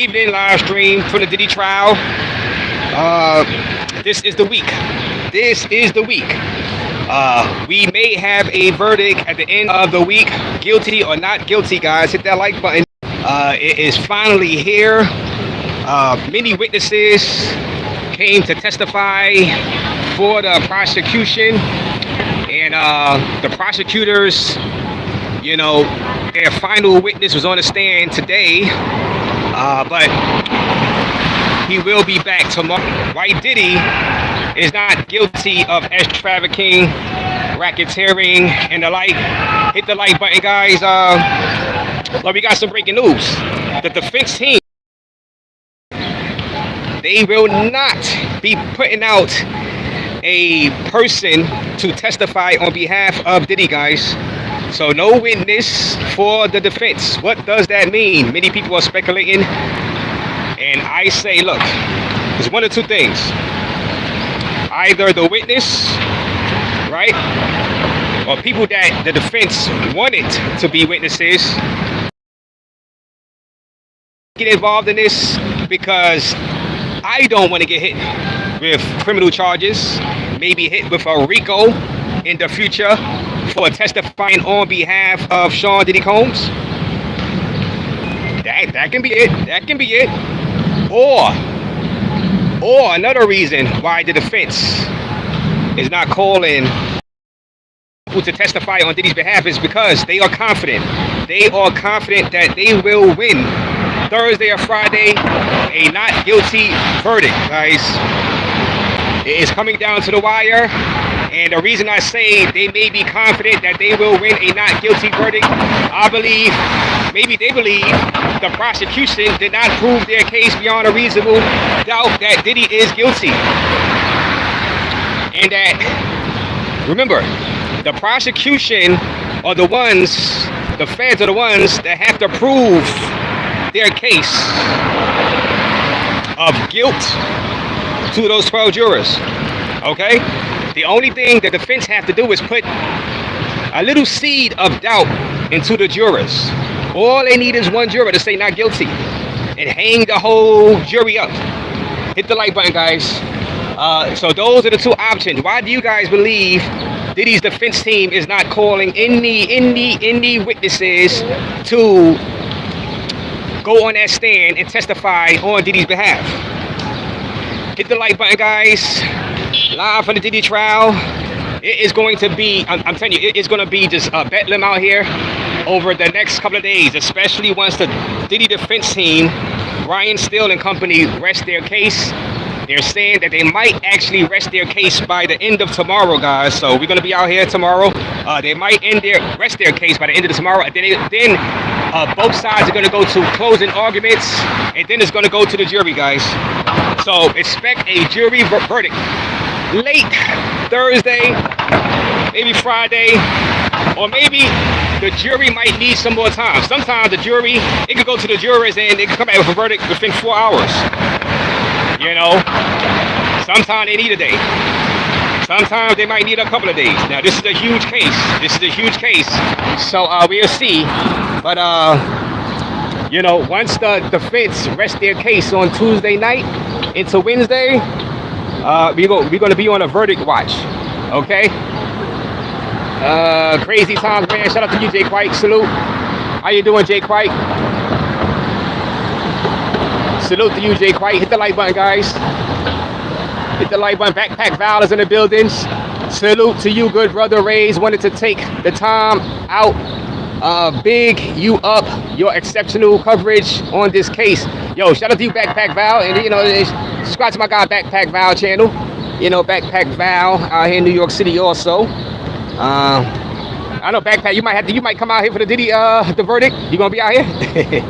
evening live stream from the Diddy trial. This is the week. This is the week. We may have a verdict at the end of the week, guilty or not guilty, guys. Hit that like button. It is finally here. Many witnesses came to testify for the prosecution, and the prosecutors, you know, their final witness was on the stand today, but he will be back tomorrow. White Diddy is not guilty of trafficking, racketeering, and the like. Hit the like button, guys. But we got some breaking news. The defense team, they will not be putting out a person to testify on behalf of Diddy, guys. So no witness for the defense. What does that mean? Many people are speculating, and I say, look, there's one or two things. Either the witness, right, or people that the defense wanted to be witnesses get involved in this, because I don't want to get hit with criminal charges, maybe hit with a RICO in the future for testifying on behalf of Sean Diddy Combs. That can be it. That can be it. Or another reason why the defense is not calling people to testify on Diddy's behalf is because they are confident. They are confident that they will win Thursday or Friday a not guilty verdict, guys. It is coming down to the wire. And the reason I say they may be confident that they will win a not guilty verdict, I believe, maybe they believe the prosecution did not prove their case beyond a reasonable doubt that Diddy is guilty. And that, remember, the prosecution are the ones, the feds are the ones that have to prove their case of guilt to those 12 jurors, okay? The only thing the defense have to do is put a little seed of doubt into the jurors. All they need is one juror to say not guilty and hang the whole jury up. Hit the like button, guys. So those are the two options. Why do you guys believe Diddy's defense team is not calling any witnesses to go on that stand and testify on Diddy's behalf? Hit the like button, guys. Live from the Diddy trial. It is going to be, I'm telling you, it is going to be just a bedlam out here over the next couple of days, especially once the Diddy defense team, Ryan Steele and company, rest their case. They're saying that they might actually rest their case by the end of tomorrow, guys. So we're going to be out here tomorrow. They might rest their case by the end of tomorrow. And then both sides are going to go to closing arguments, and then it's going to go to the jury, guys. So expect a jury verdict late Thursday, maybe Friday, or maybe the jury might need some more time. Sometimes the jury, it could go to the jurors and they can come back with a verdict within 4 hours. You know, sometimes they need a day. Sometimes they might need a couple of days. Now, this is a huge case. This is a huge case. So we'll see. But, you know, once the defense rests their case on Tuesday night into Wednesday, we're going to be on a verdict watch. Okay? Crazy times, man. Shout out to you, Jay White. Salute. How you doing, Jay White? Salute to you, Jay White. Hit the like button, guys. Hit the like button. Backpack Val is in the buildings. Salute to you, good brother. Raze wanted to take the time out. Big you up, your exceptional coverage on this case. Yo, shout out to you, Backpack Val. And, you know, subscribe to my guy, Backpack Val channel. You know, Backpack Val out here in New York City also. I know, Backpack, you might come out here for the Diddy, the verdict. You gonna be out here?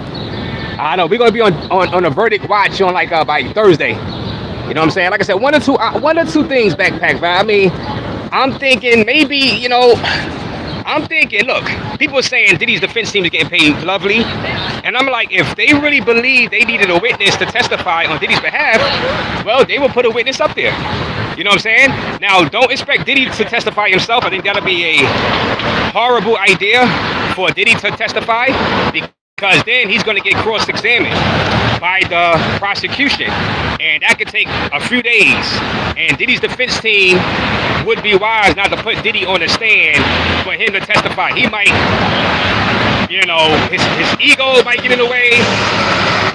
I know, we're gonna be on a verdict watch on like by Thursday. You know what I'm saying? Like I said, one or two things, Backpack Val. I mean, I'm thinking maybe, you know, look, people are saying Diddy's defense team is getting paid lovely. And I'm like, if they really believe they needed a witness to testify on Diddy's behalf, well, they will put a witness up there. You know what I'm saying? Now, don't expect Diddy to testify himself. I think that'll be a horrible idea for Diddy to testify, because then he's going to get cross-examined. by the prosecution, and that could take a few days. And Diddy's defense team would be wise not to put Diddy on the stand for him to testify. He might, you know, his ego might get in the way.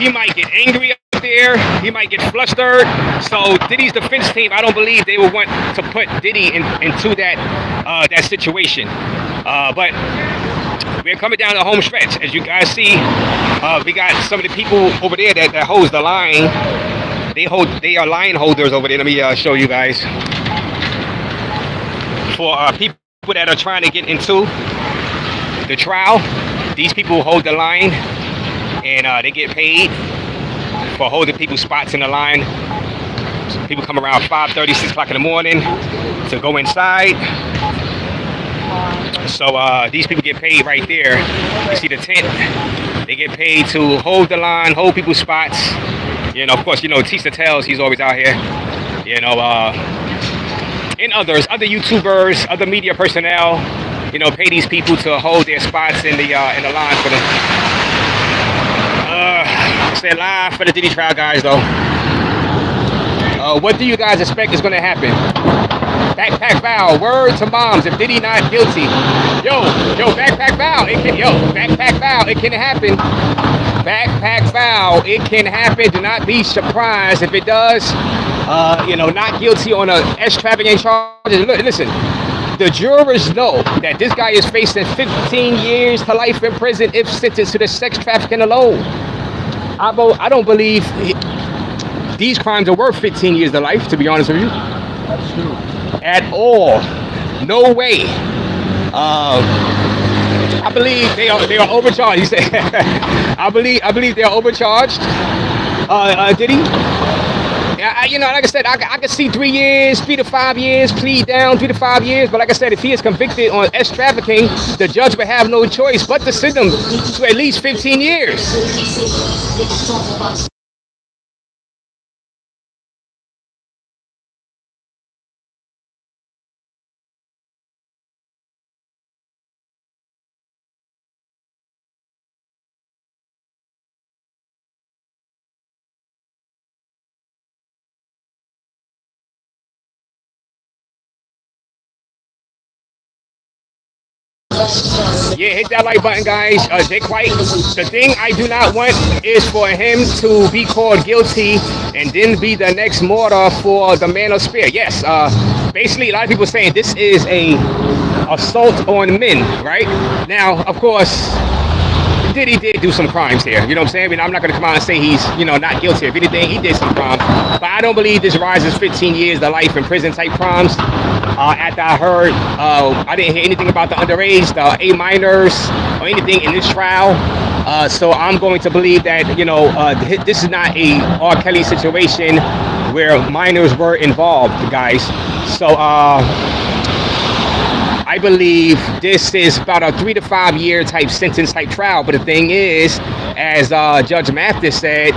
He might get angry up there. He might get flustered. So Diddy's defense team, I don't believe they would want to put Diddy into that situation. But we're coming down the home stretch. As you guys see, we got some of the people over there that holds the line. They are line holders over there. Let me show you guys. For people that are trying to get into the trial, these people hold the line, and they get paid for holding people's spots in the line. So people come around 5:30, 6 o'clock in the morning to go inside. So these people get paid right there. You see the tent? They get paid to hold the line, hold people's spots. You know, of course, you know, Tisa Tells, he's always out here. You know, and other YouTubers, other media personnel, you know, pay these people to hold their spots in the line for the line for the Diddy trial, guys. Though, what do you guys expect is going to happen? Backpack vow, word to moms, if Diddy not guilty. Yo, backpack vow, backpack vow, it can happen. Backpack vow, it can happen. Do not be surprised if it does. You know, not guilty on a trafficking charges. Listen, the jurors know that this guy is facing 15 years to life in prison if sentenced to the sex trafficking alone. I don't believe these crimes are worth 15 years to life, to be honest with you. That's true. At all. No way. I believe they are overcharged. He said, I believe they are overcharged. Diddy? You know, like I said, I could see 3 years, 3 to 5 years, plead down 3 to 5 years. But like I said, if he is convicted on trafficking, the judge would have no choice but to send him to at least 15 years. Yeah, hit that like button, guys. Jake White. The thing I do not want is for him to be called guilty and then be the next martyr for the manosphere. Yes, basically a lot of people saying this is a assault on men, right? Now, of course, Diddy did do some crimes here. You know what I'm saying? I mean, I'm not going to come out and say he's, you know, not guilty of anything. He did some crimes. But I don't believe this rises 15 years to life in prison type crimes. After I heard, I didn't hear anything about the underage, the A minors, or anything in this trial. So I'm going to believe that, you know, this is not a R. Kelly situation where minors were involved, guys. So I believe this is about a 3 to 5 year type sentence type trial. But the thing is, as Judge Mathis said,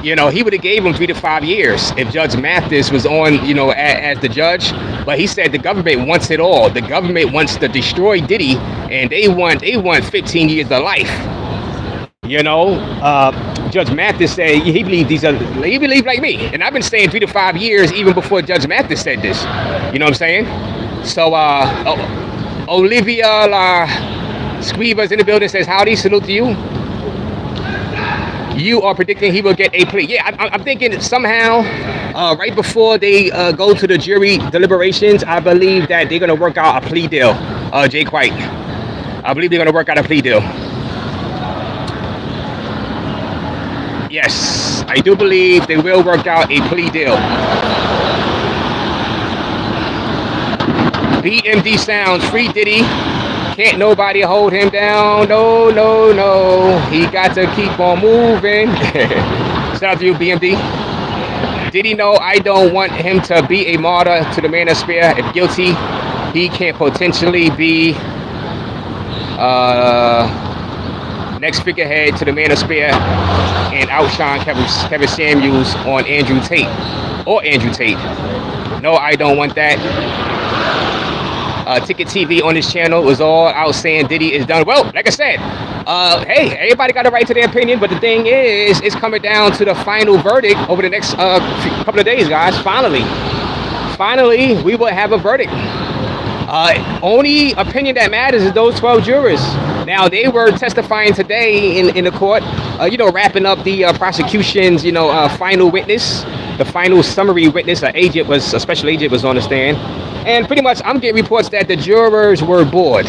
you know, he would have gave him 3 to 5 years if Judge Mathis was on, you know, as the judge. But he said the government wants it all. The government wants to destroy Diddy, and they want 15 years to life. You know, Judge Mathis said he believed he believed like me, and I've been saying 3 to 5 years even before Judge Mathis said this. You know what I'm saying? So Olivia Scriva's in the building, says howdy, salute to you. You are predicting he will get a plea. Yeah, I'm thinking somehow right before they go to the jury deliberations, I believe that they're going to work out a plea deal. Jake White, I believe they're going to work out a plea deal. Yes, I do believe they will work out a plea deal. BMD sounds, free Diddy. Can't nobody hold him down. No, no, no. He got to keep on moving. Shout out to you, BMD. Diddy know I don't want him to be a martyr to the manosphere. If guilty, he can potentially be next figurehead to the manosphere and outshine Kevin Samuels on Andrew Tate. Or Andrew Tate. No, I don't want that. Ticket TV on his channel was all out saying Diddy is done. Well, like I said, hey, everybody got a right to their opinion, but the thing is, it's coming down to the final verdict over the next couple of days, guys. Finally, we will have a verdict. Only opinion that matters is those 12 jurors. Now, they were testifying today in the court, wrapping up the prosecution's, final witness, the final summary witness. A special agent was on the stand. And pretty much, I'm getting reports that the jurors were bored.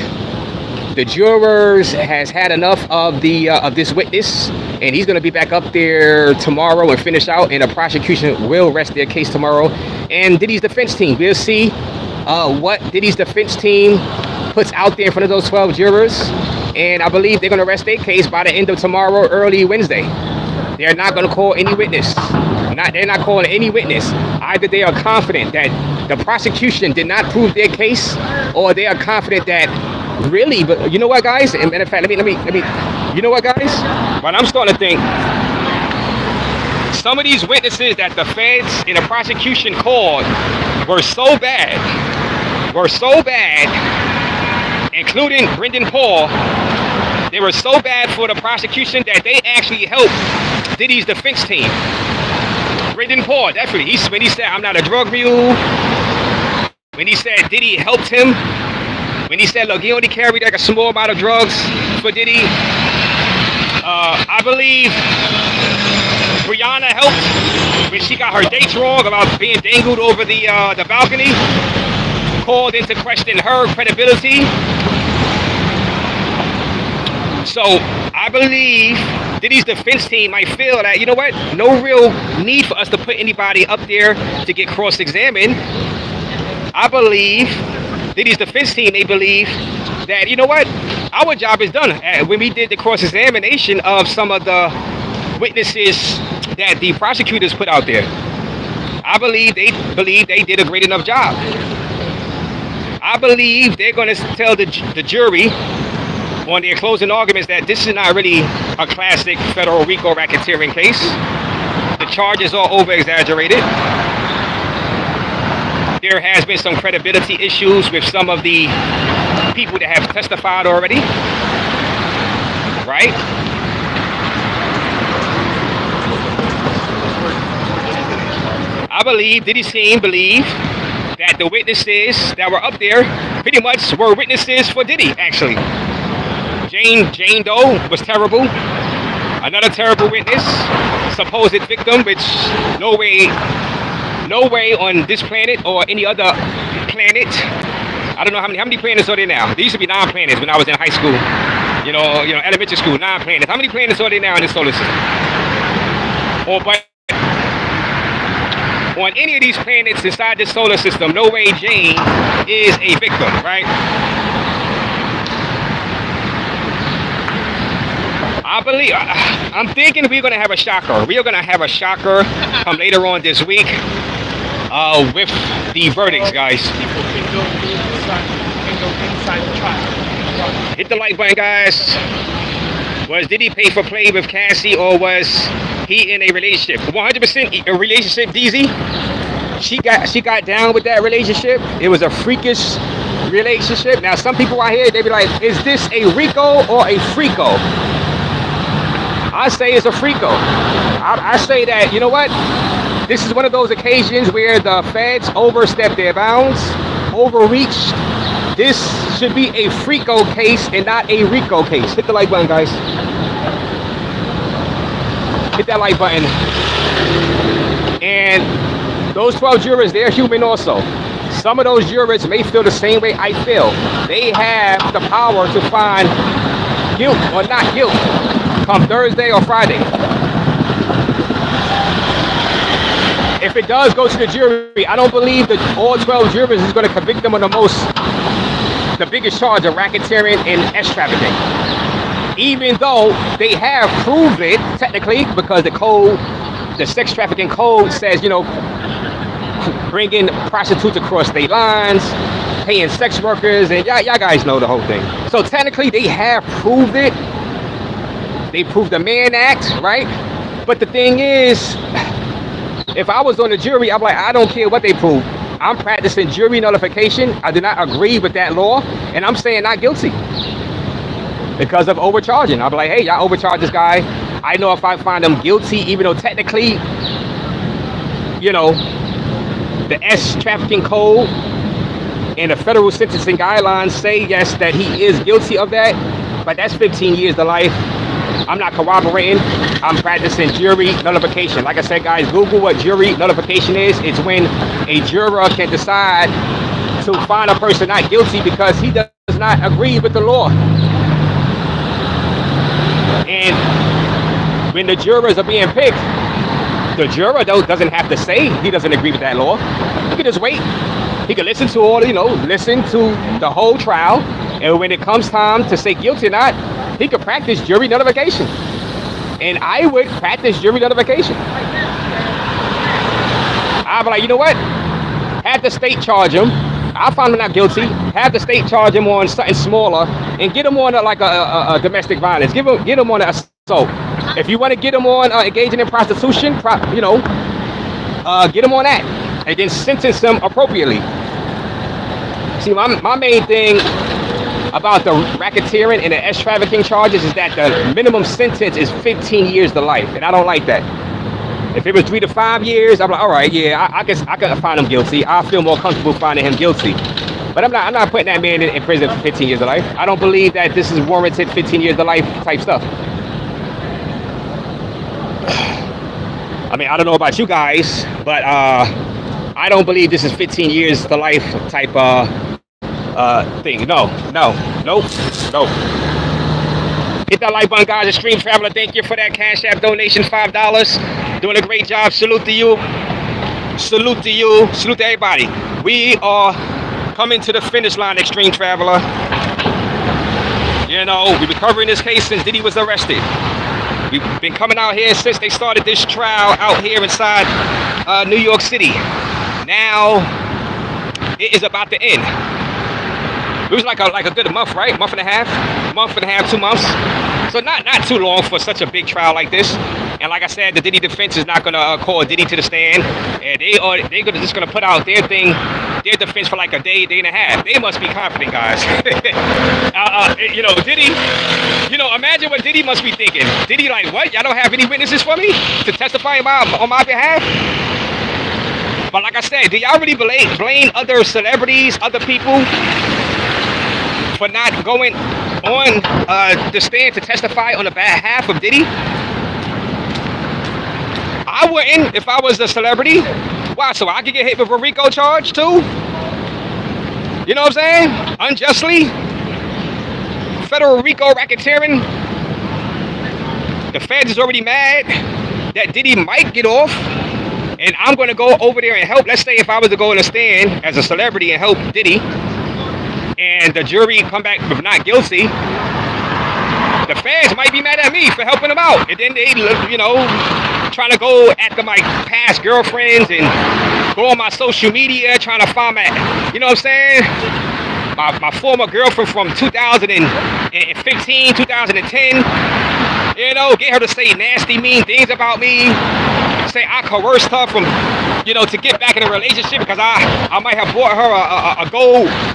The jurors has had enough of this witness, and he's going to be back up there tomorrow and finish out, and the prosecution will rest their case tomorrow. And Diddy's defense team, we'll see what Diddy's defense team puts out there in front of those 12 jurors, and I believe they're going to rest their case by the end of tomorrow, early Wednesday. They're not going to call any witness. They're not calling any witness. Either they are confident that the prosecution did not prove their case, or they are confident that really, but you know what, guys? And matter of fact, let me. You know what, guys? But I'm starting to think some of these witnesses that the feds and the prosecution called were so bad, including Brendan Paul. They were so bad for the prosecution that they actually helped Diddy's defense team. Brendan Paul, definitely. When he said, "I'm not a drug mule," when he said Diddy helped him, when he said, "Look, he only carried like a small amount of drugs for Diddy," I believe Brianna helped when she got her dates wrong about being dangled over the balcony, called into question her credibility. So I believe Diddy's defense team might feel that, you know what, no real need for us to put anybody up there to get cross-examined. I believe Diddy's defense team, they believe that, you know what, our job is done. When we did the cross-examination of some of the witnesses that the prosecutors put out there, I believe they did a great enough job. I believe they're going to tell the jury on their closing arguments that this is not really a classic federal RICO racketeering case. The charges are over-exaggerated. There has been some credibility issues with some of the people that have testified already, right? I believe, Diddy's team believe that the witnesses that were up there pretty much were witnesses for Diddy, actually. Jane Doe was terrible. Another terrible witness, supposed victim, which no way on this planet or any other planet. I don't know how many planets are there now. There used to be 9 planets when I was in high school. Elementary school, 9 planets. How many planets are there now in this solar system? But on any of these planets inside this solar system, no way Jane is a victim, right? I'm thinking we're going to have a shocker. We are going to have a shocker come later on this week with the verdicts, guys. People can go inside the trial. Hit the like button, guys. Was Diddy pay for play with Cassie, or was he in a relationship? 100% a relationship, DZ. She got down with that relationship. It was a freakish relationship. Now, some people out here, they be like, is this a RICO or a freako? I say it's a freako. I say that, you know what? This is one of those occasions where the feds overstepped their bounds, overreached. This should be a freako case and not a RICO case. Hit the like button, guys. Hit that like button. And those 12 jurors, they're human also. Some of those jurors may feel the same way I feel. They have the power to find guilt or not guilt come Thursday or Friday. If it does go to the jury, I don't believe that all 12 jurors is going to convict them on the biggest charge of racketeering and trafficking. Even though they have proved it technically, because the sex trafficking code says, bringing prostitutes across state lines, paying sex workers, and y'all guys know the whole thing. So technically they have proved it. They proved the Mann Act, right? But the thing is, if I was on the jury, I'm like, I don't care what they prove. I'm practicing jury nullification. I do not agree with that law, and I'm saying not guilty because of overcharging. I'll be like, hey, y'all overcharge this guy. I know if I find him guilty, even though technically, you know, the S trafficking code and the federal sentencing guidelines say yes that he is guilty of that, but that's 15 years to life. I'm not corroborating. I'm practicing jury nullification. Like I said, guys, Google what jury nullification is. It's when a juror can decide to find a person not guilty because he does not agree with the law. And when the jurors are being picked, the juror doesn't have to say he doesn't agree with that law. He can just wait. He can listen to all, listen to the whole trial. And when it comes time to say guilty or not, he could practice jury nullification. And I would practice jury nullification. I'd be like, you know what? Have the state charge him. I found him not guilty. Have the state charge him on something smaller and get him on a domestic violence. Get him on an assault. If you want to get him on engaging in prostitution, get him on that. And then sentence him appropriately. See, my main thing about the racketeering and the S trafficking charges is that the minimum sentence is 15 years to life, and I don't like that. If it was 3 to 5 years, I'm like, all right, yeah, I can find him guilty. I feel more comfortable finding him guilty. But I'm not putting that man in prison for 15 years to life. I don't believe that this is warranted 15 years to life type stuff. I mean, I don't know about you guys, but I don't believe this is 15 years to life type thing. No. Hit that like button, guys. Extreme Traveler, thank you for that Cash App donation, $5. Doing a great job. Salute to you. Salute to you. Salute to everybody. We are coming to the finish line, Extreme Traveler. We've been covering this case since Diddy was arrested. We've been coming out here since they started this trial out here inside New York City. Now it is about to end. It was like a good month, right? Month and a half, 2 months. So not too long for such a big trial like this. And like I said, the Diddy defense is not gonna call Diddy to the stand, and they're just gonna put out their defense for like a day and a half. They must be confident, guys. Diddy. Imagine what Diddy must be thinking. Diddy like, what? Y'all don't have any witnesses for me to testify on my behalf? But like I said, do y'all really blame other celebrities, other people, for not going on the stand to testify on the behalf of Diddy? I wouldn't if I was a celebrity. Why? So I could get hit with a RICO charge too? You know what I'm saying? Unjustly? Federal RICO racketeering? The feds is already mad that Diddy might get off, and I'm going to go over there and help. Let's say if I was to go on a stand as a celebrity and help Diddy, and the jury come back with not guilty, the feds might be mad at me for helping them out. And then they, trying to go after my past girlfriends and go on my social media trying to find my, you know what I'm saying? My former girlfriend from 2015, 2010, get her to say nasty, mean things about me, say I coerced her from, to get back in a relationship because I might have bought her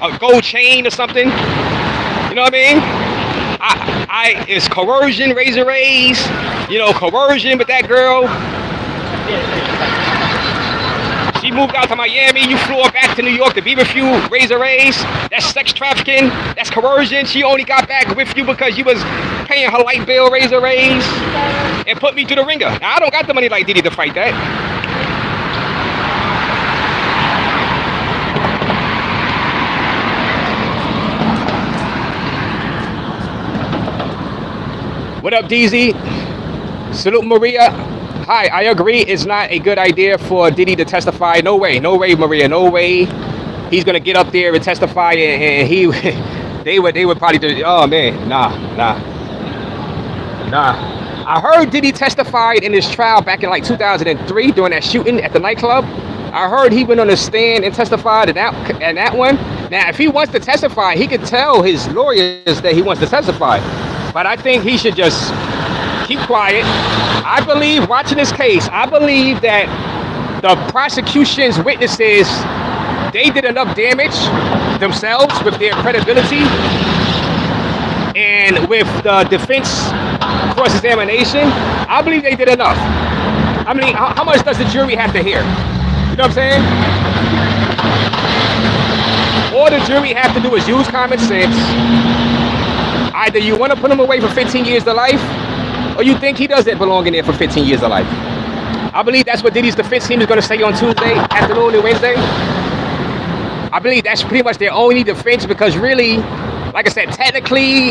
a gold chain or something. You know what I mean? It's coercion, Raze, coercion with that girl. She moved out to Miami, you flew her back to New York to be with you, Raze. That's sex trafficking, that's coercion. She only got back with you because you was paying her light bill, Raze, and put me through the ringer. Now, I don't got the money like Diddy to fight that. What up, DZ? Salute, Maria. Hi, I agree. It's not a good idea for Diddy to testify. No way, Maria. No way. He's gonna get up there and testify, and they would probably do. Oh man, nah. I heard Diddy testified in his trial back in like 2003 during that shooting at the nightclub. I heard he went on the stand and testified in that one. Now, if he wants to testify, he could tell his lawyers that he wants to testify. But I think he should just keep quiet. I believe, watching this case, I believe that the prosecution's witnesses they did enough damage themselves with their credibility and with the defense cross-examination. I believe they did enough. I mean, how much does the jury have to hear? You know what I'm saying? All the jury have to do is use common sense. Either you want to put him away for 15 years to life, or you think he doesn't belong in there for 15 years of life. I believe that's what Diddy's defense team is going to say on Tuesday afternoon and Wednesday. I believe that's pretty much their only defense, because really, like I said, technically,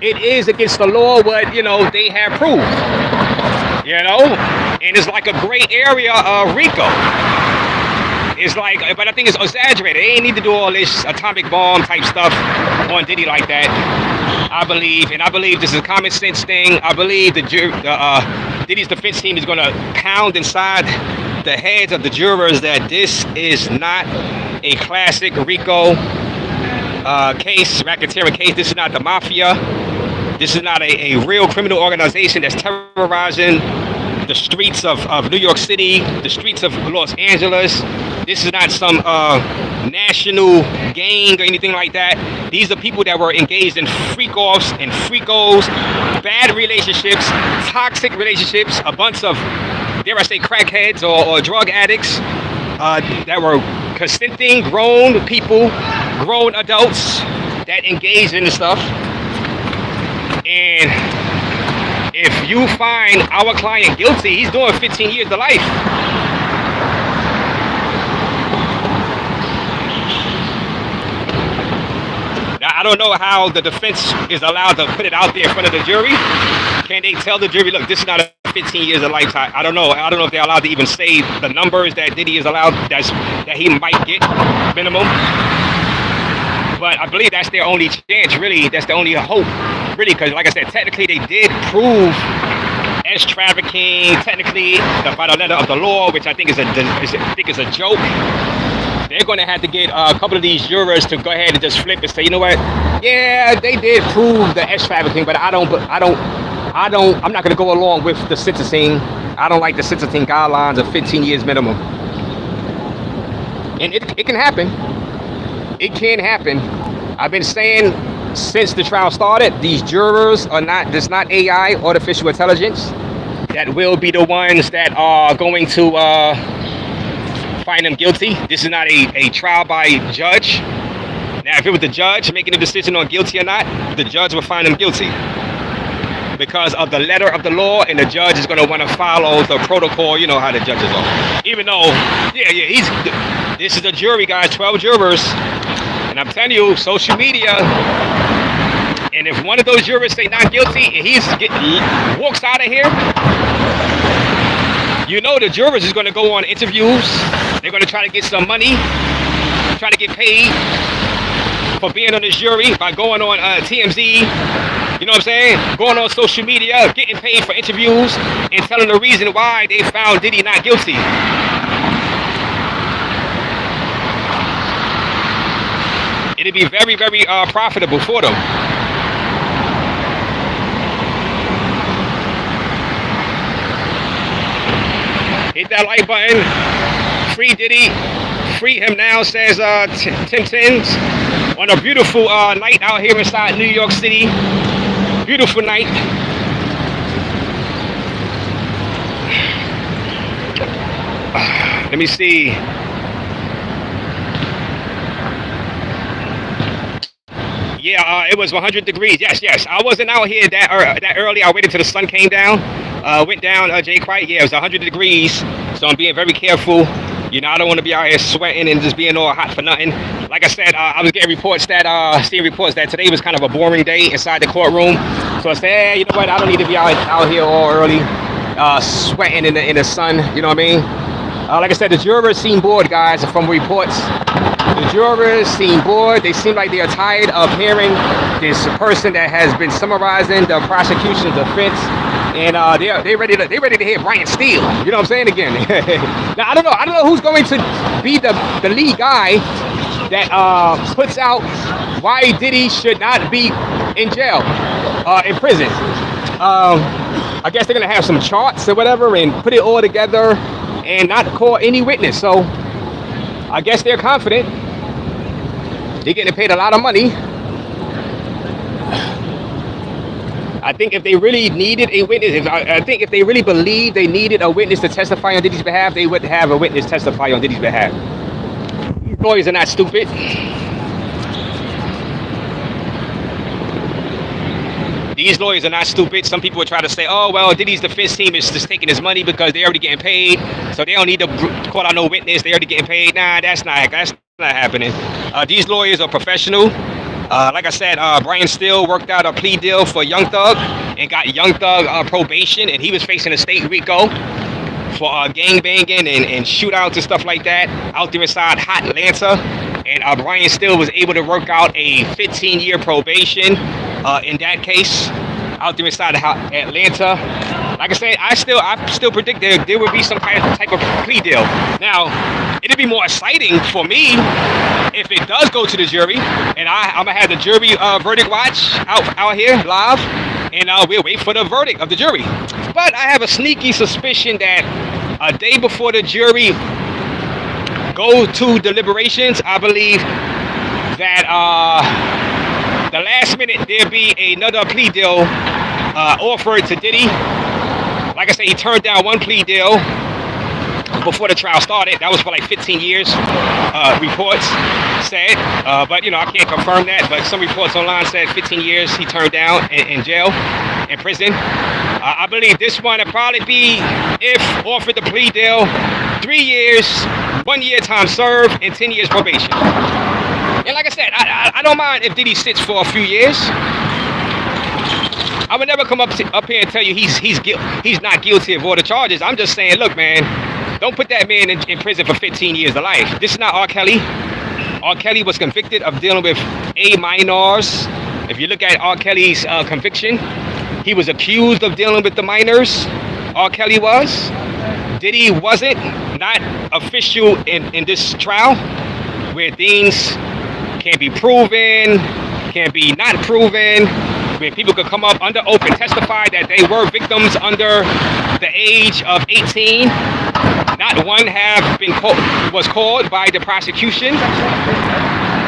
it is against the law what, you know, they have proved. You know? And it's like a gray area of RICO. It's like, but I think it's exaggerated. They ain't need to do all this atomic bomb type stuff on Diddy like that. I believe, and I believe this is a common sense thing. I believe Diddy's defense team is going to pound inside the heads of the jurors that this is not a classic RICO case, racketeering case. This is not the mafia. This is not a real criminal organization that's terrorizing the streets of New York City, the streets of Los Angeles. This is not some national gang or anything like that. These are people that were engaged in freak-offs and freakos, bad relationships, toxic relationships, a bunch of, dare I say, crackheads or drug addicts that were consenting grown people, grown adults that engaged in the stuff. And if you find our client guilty, he's doing 15 years to life. Now, I don't know how the defense is allowed to put it out there in front of the jury. Can they tell the jury, look, this is not a 15 years of lifetime? I don't know. I don't know if they're allowed to even say the numbers that Diddy is allowed, that he might get minimum. But I believe that's their only chance, really. That's the only hope, really, because like I said, technically they did prove as trafficking, technically by the letter of the law, which I think is a joke. They're going to have to get a couple of these jurors to go ahead and just flip and say, you know what? Yeah, they did prove the S trafficking, but I'm not going to go along with the sentencing. I don't like the sentencing guidelines of 15 years minimum. And it can happen. It can happen. I've been saying since the trial started, these jurors are not, there's not AI, artificial intelligence, that will be the ones that are going to find them guilty. This is not a trial by judge. Now, if it was the judge making the decision on guilty or not, the judge will find them guilty because of the letter of the law, and the judge is going to want to follow the protocol. You know how the judges are. Even though, this is a jury, guys, 12 jurors. And I'm telling you, social media, and if one of those jurors say not guilty and he walks out of here, you know the jurors is going to go on interviews. They're going to try to get some money, try to get paid for being on this jury by going on TMZ, you know what I'm saying? Going on social media, getting paid for interviews, and telling the reason why they found Diddy not guilty. It'd be very, very profitable for them. Hit that like button. Free Diddy. Free him now, says Tim Tins. On a beautiful night out here inside New York City. Beautiful night. Let me see. Yeah, it was 100 degrees. Yes. I wasn't out here that early. I waited till the sun came down. Went down, Jay Quiet. Yeah, it was 100 degrees. So I'm being very careful. You know, I don't want to be out here sweating and just being all hot for nothing. Like I said, I was getting reports that, seeing reports that today was kind of a boring day inside the courtroom. So I said, hey, you know what? I don't need to be out here all early, sweating in the sun. You know what I mean? Like I said, the jurors seem bored, guys, from reports. The jurors seem bored. They seem like they are tired of hearing this person that has been summarizing the prosecution's defense, and they're ready to hear Brian Steele. You know what I'm saying? Again. Now I don't know who's going to be the lead guy that puts out why Diddy should not be in jail, in prison. I guess they're gonna have some charts or whatever and put it all together and not call any witness. So I guess they're confident. They're getting paid a lot of money. I think if they really needed a witness, I think if they really believed they needed a witness to testify on Diddy's behalf, they would have a witness testify on Diddy's behalf. These lawyers are not stupid. These lawyers are not stupid. Some people would try to say, oh, well, Diddy's defense team is just taking his money because they're already getting paid, so they don't need to call out no witness. They're already getting paid. Nah, that's not happening. These lawyers are professional. Like I said, Brian Steele worked out a plea deal for Young Thug and got Young Thug probation, and he was facing a state RICO for gang banging and shootouts and stuff like that out there inside hot Atlanta. And Brian Steele was able to work out a 15-year probation in that case out there inside Atlanta. Like I said, I still predict there will be some kind of type of plea deal. Now, it'd be more exciting for me if it does go to the jury, and I'm gonna have the jury verdict watch out here live, and we'll wait for the verdict of the jury. But I have a sneaky suspicion that a day before the jury go to deliberations, I believe that the last minute there'll be another plea deal offered to Diddy. Like I said, he turned down one plea deal before the trial started. That was for like 15 years, reports said. But, you know, I can't confirm that. But some reports online said 15 years he turned down in jail, in prison. I believe this one will probably be, if offered the plea deal, 3 years, 1 year time served, and 10 years probation. And like I said, I don't mind if Diddy sits for a few years. I would never come up here and tell you he's not guilty of all the charges. I'm just saying, look, man, don't put that man in prison for 15 years of life. This is not R. Kelly. R. Kelly was convicted of dealing with A minors. If you look at R. Kelly's conviction, he was accused of dealing with the minors. R. Kelly was. Diddy wasn't. Not official in this trial, where things can't be proven, can't be not proven, where people could come up under oath and testify that they were victims under the age of 18. Not one was called by the prosecution.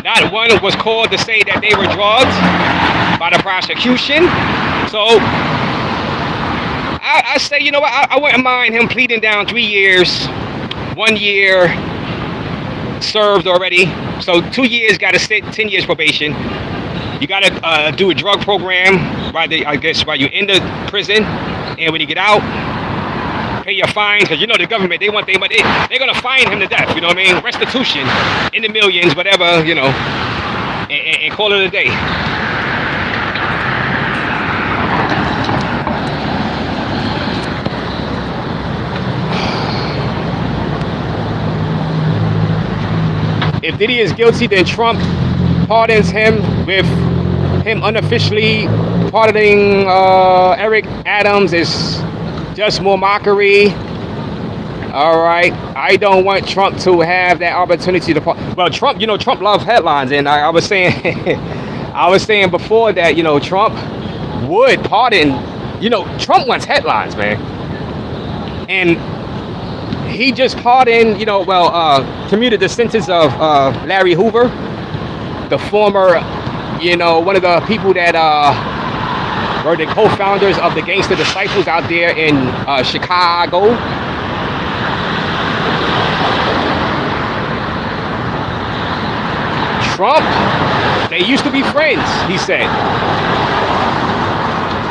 Not one was called to say that they were drugged by the prosecution. So I say, you know what, I wouldn't mind him pleading down 3 years, 1 year served already. So 2 years got to sit, 10 years probation. You got to do a drug program while you're in the prison, and when you get out, pay your fine, because you know the government, they want their money. They're going to fine him to death, you know what I mean? Restitution in the millions, whatever, you know, and call it a day. If Diddy is guilty, then Trump pardons him, with him unofficially pardoning Eric Adams is just more mockery. All right, I don't want Trump to have that opportunity to pardon. Well, Trump, you know, Trump loves headlines, and I was saying, I was saying before that, you know, Trump would pardon. You know, Trump wants headlines, man, and he just pardoned, you know, commuted the sentence of Larry Hoover, the former, you know, one of the people that were the co-founders of the Gangster Disciples out there in Chicago. Trump, they used to be friends, he said.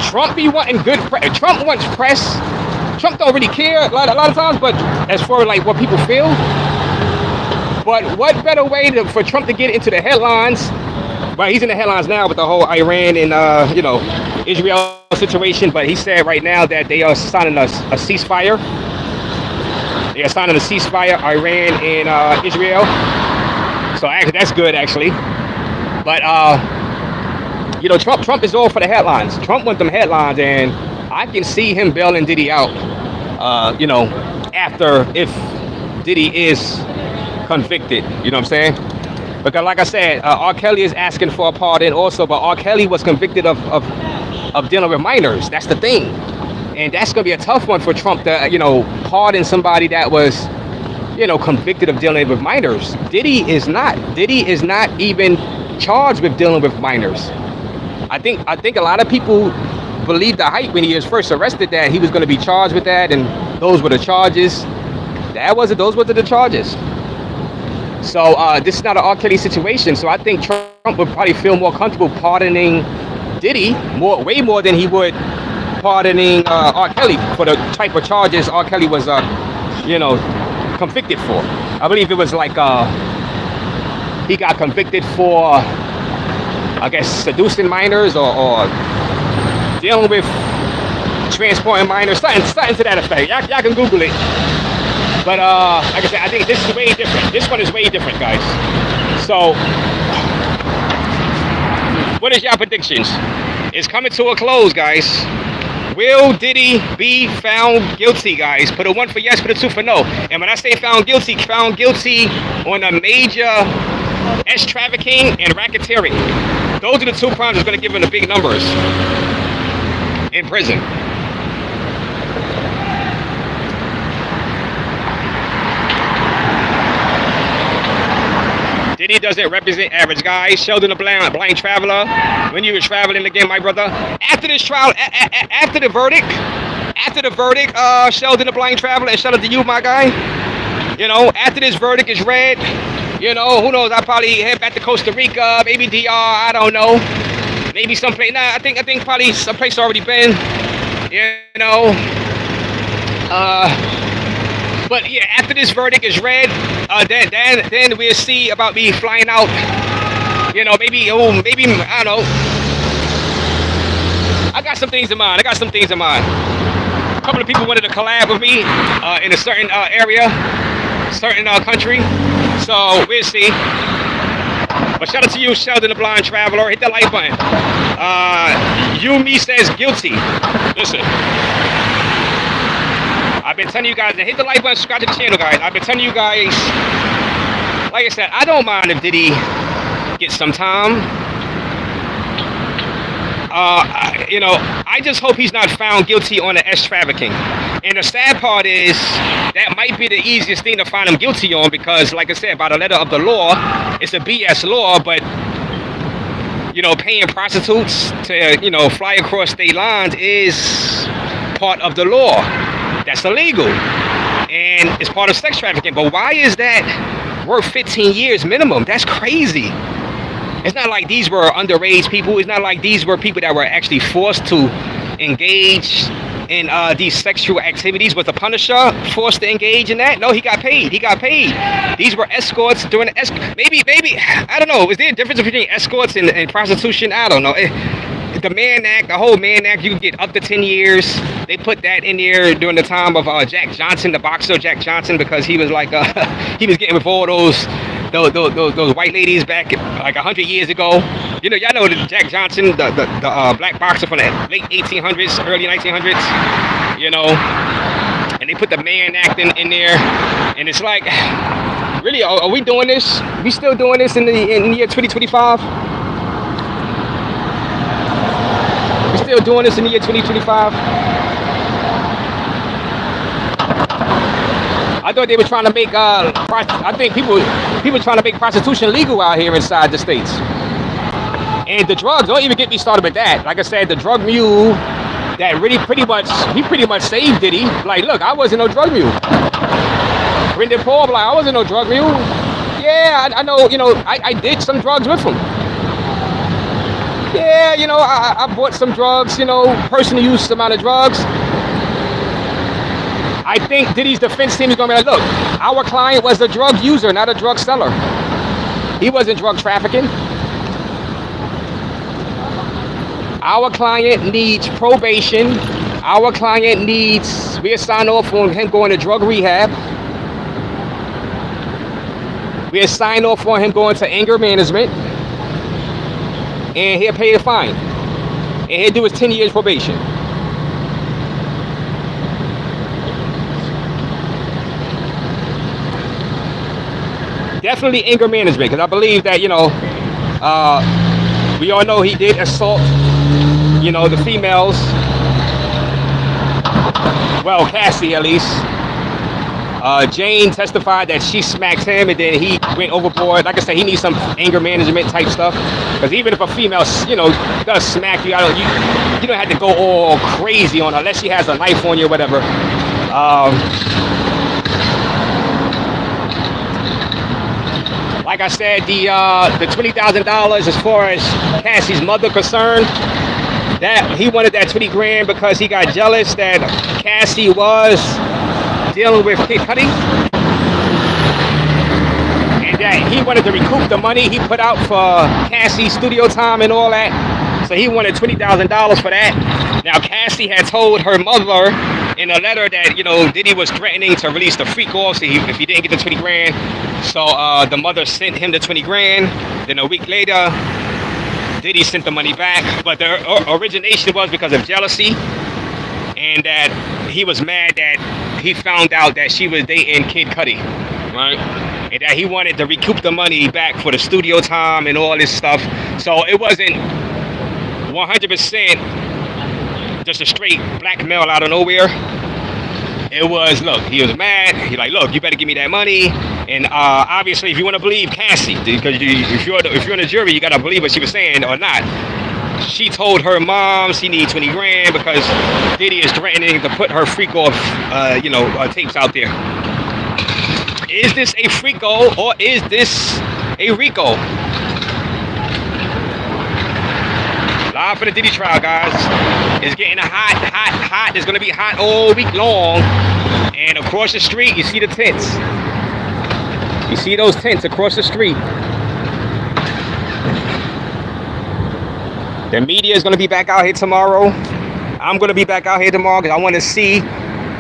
Trump be wanting good press. Trump wants press. Trump don't really care a lot of times, but as far as like what people feel. But what better way for Trump to get into the headlines? Well, he's in the headlines now with the whole Iran and you know, Israel situation. But he said right now that they are signing a ceasefire. They are signing a ceasefire, Iran and Israel. So actually, that's good actually. But you know, Trump is all for the headlines. Trump wants them headlines, and I can see him bailing Diddy out, you know, if Diddy is convicted, you know what I'm saying? Because like I said, R. Kelly is asking for a pardon also, but R. Kelly was convicted of dealing with minors. That's the thing. And that's going to be a tough one for Trump to, you know, pardon somebody that was convicted of dealing with minors. Diddy is not. Diddy is not even charged with dealing with minors. I think a lot of people believed the hype when he was first arrested that he was going to be charged with that, and those were the charges. Those were the charges. So this is not an R. Kelly situation. So I think Trump would probably feel more comfortable pardoning Diddy way more than he would pardoning R. Kelly for the type of charges R. Kelly was, convicted for. I believe it was like he got convicted for, I guess, seducing minors or dealing with transporting minors, something to that effect. Y'all can Google it. But like I said, I think this is way different. This one is way different, guys. So, what is y'all predictions? It's coming to a close, guys. Will Diddy be found guilty, guys? Put a 1 for yes, put a 2 for no. And when I say found guilty on a major trafficking and racketeering. Those are the 2 crimes that's going to give him the big numbers in prison. Diddy doesn't represent average guys. Sheldon the blind traveler. When you were traveling again, my brother. After this trial, after the verdict, Sheldon the blind traveler, and shout out to you, my guy. After this verdict is read, who knows? I'll probably head back to Costa Rica, maybe DR. I don't know. Maybe someplace. Nah, I think probably someplace already been. But yeah, after this verdict is read, then we'll see about me flying out. Maybe I don't know. I got some things in mind. A couple of people wanted to collab with me in a certain area, certain country. So we'll see. But shout out to you, Sheldon the blind traveler. Hit that like button. Yumi says guilty. Listen. I've been telling you guys to hit the like button, subscribe to the channel, guys. I've been telling you guys, like I said, I don't mind if Diddy gets some time. I just hope he's not found guilty on the trafficking. And the sad part is that might be the easiest thing to find him guilty on because, like I said, by the letter of the law, it's a BS law, but paying prostitutes to, fly across state lines is part of the law. That's illegal, and it's part of sex trafficking. But why is that worth 15 years minimum? That's crazy. It's not like these were underage people. It's not like these were people that were actually forced to engage in these sexual activities. Was the Punisher forced to engage in that? No, he got paid. These were escorts during the maybe I don't know. Is there a difference between escorts and prostitution? I don't know. The Mann Act, the whole Mann Act, you can get up to 10 years. They put that in there during the time of Jack Johnson, the boxer Jack Johnson, because he was like, he was getting with all those white ladies back like 100 years ago. Y'all know that Jack Johnson, the black boxer from the late 1800s, early 1900s. And they put the Mann Act in there, and it's like, really, are we doing this? We still doing this in the year 2025? Still doing this in the year 2025. I thought they were trying to make I think people trying to make prostitution legal out here inside the states. And the drugs, don't even get me started with that. Like I said, the drug mule that really pretty much saved Diddy. Like, look, I wasn't no drug mule. Brendan Paul, like, I wasn't no drug mule. Yeah, I know, I did some drugs with him. Yeah, I bought some drugs, personally used some amount of drugs. I think Diddy's defense team is going to be like, look, our client was a drug user, not a drug seller. He wasn't drug trafficking. Our client needs probation. Our client needs, we sign off on him going to drug rehab. We sign off on him going to anger management. And he'll pay the fine. And he'll do his 10 years probation. Definitely anger management, because I believe that, we all know he did assault, the females. Well, Cassie at least. Jane testified that she smacked him and then he went overboard. Like I said, he needs some anger management type stuff. Because even if a female, does smack you, you don't have to go all crazy on her unless she has a knife on you or whatever. Like I said, the $20,000 as far as Cassie's mother concerned, that he wanted that 20 grand because he got jealous that Cassie was dealing with Kid Cudi, and that he wanted to recoup the money he put out for Cassie's studio time and all that. So he wanted $20,000 for that. Now Cassie had told her mother in a letter that Diddy was threatening to release the freak off if he didn't get the 20 grand. So the mother sent him the 20 grand. Then a week later, Diddy sent the money back, but the origination was because of jealousy, and that he was mad that he found out that she was dating Kid Cudi, right? And that he wanted to recoup the money back for the studio time and all this stuff. So it wasn't 100% just a straight blackmail out of nowhere. It was, look, he was mad. He like, look, you better give me that money. And obviously, if you want to believe Cassie, because if you're in the jury, you gotta believe what she was saying or not. She told her mom she needs 20 grand because Diddy is threatening to put her freak off, tapes out there. Is this a freako or is this a Rico? Live for the Diddy trial, guys. It's getting hot. It's gonna be hot all week long. And across the street, you see the tents. You see those tents across the street. The media is gonna be back out here tomorrow. I'm gonna be back out here tomorrow because I want to see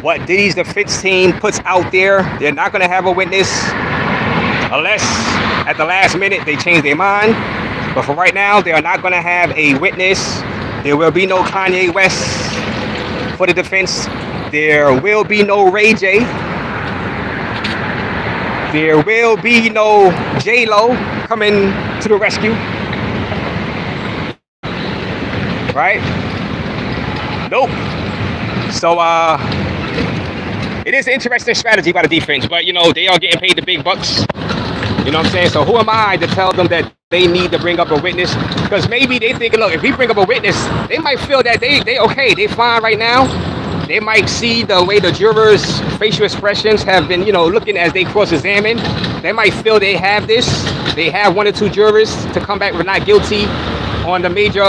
what Diddy's defense team puts out there. They're not gonna have a witness unless at the last minute they change their mind. But for right now, they are not going to have a witness. There will be no Kanye West for the defense. There will be no Ray J. There will be no J-Lo coming to the rescue. Right? Nope. So, it is an interesting strategy by the defense, but, they are getting paid the big bucks. You know what I'm saying? So who am I to tell them that they need to bring up a witness? Because maybe they think, look, if we bring up a witness, they might feel that they okay, they fine right now. They might see the way the jurors' facial expressions have been, looking as they cross-examine. They might feel they have this. They have one or two jurors to come back with not guilty on the major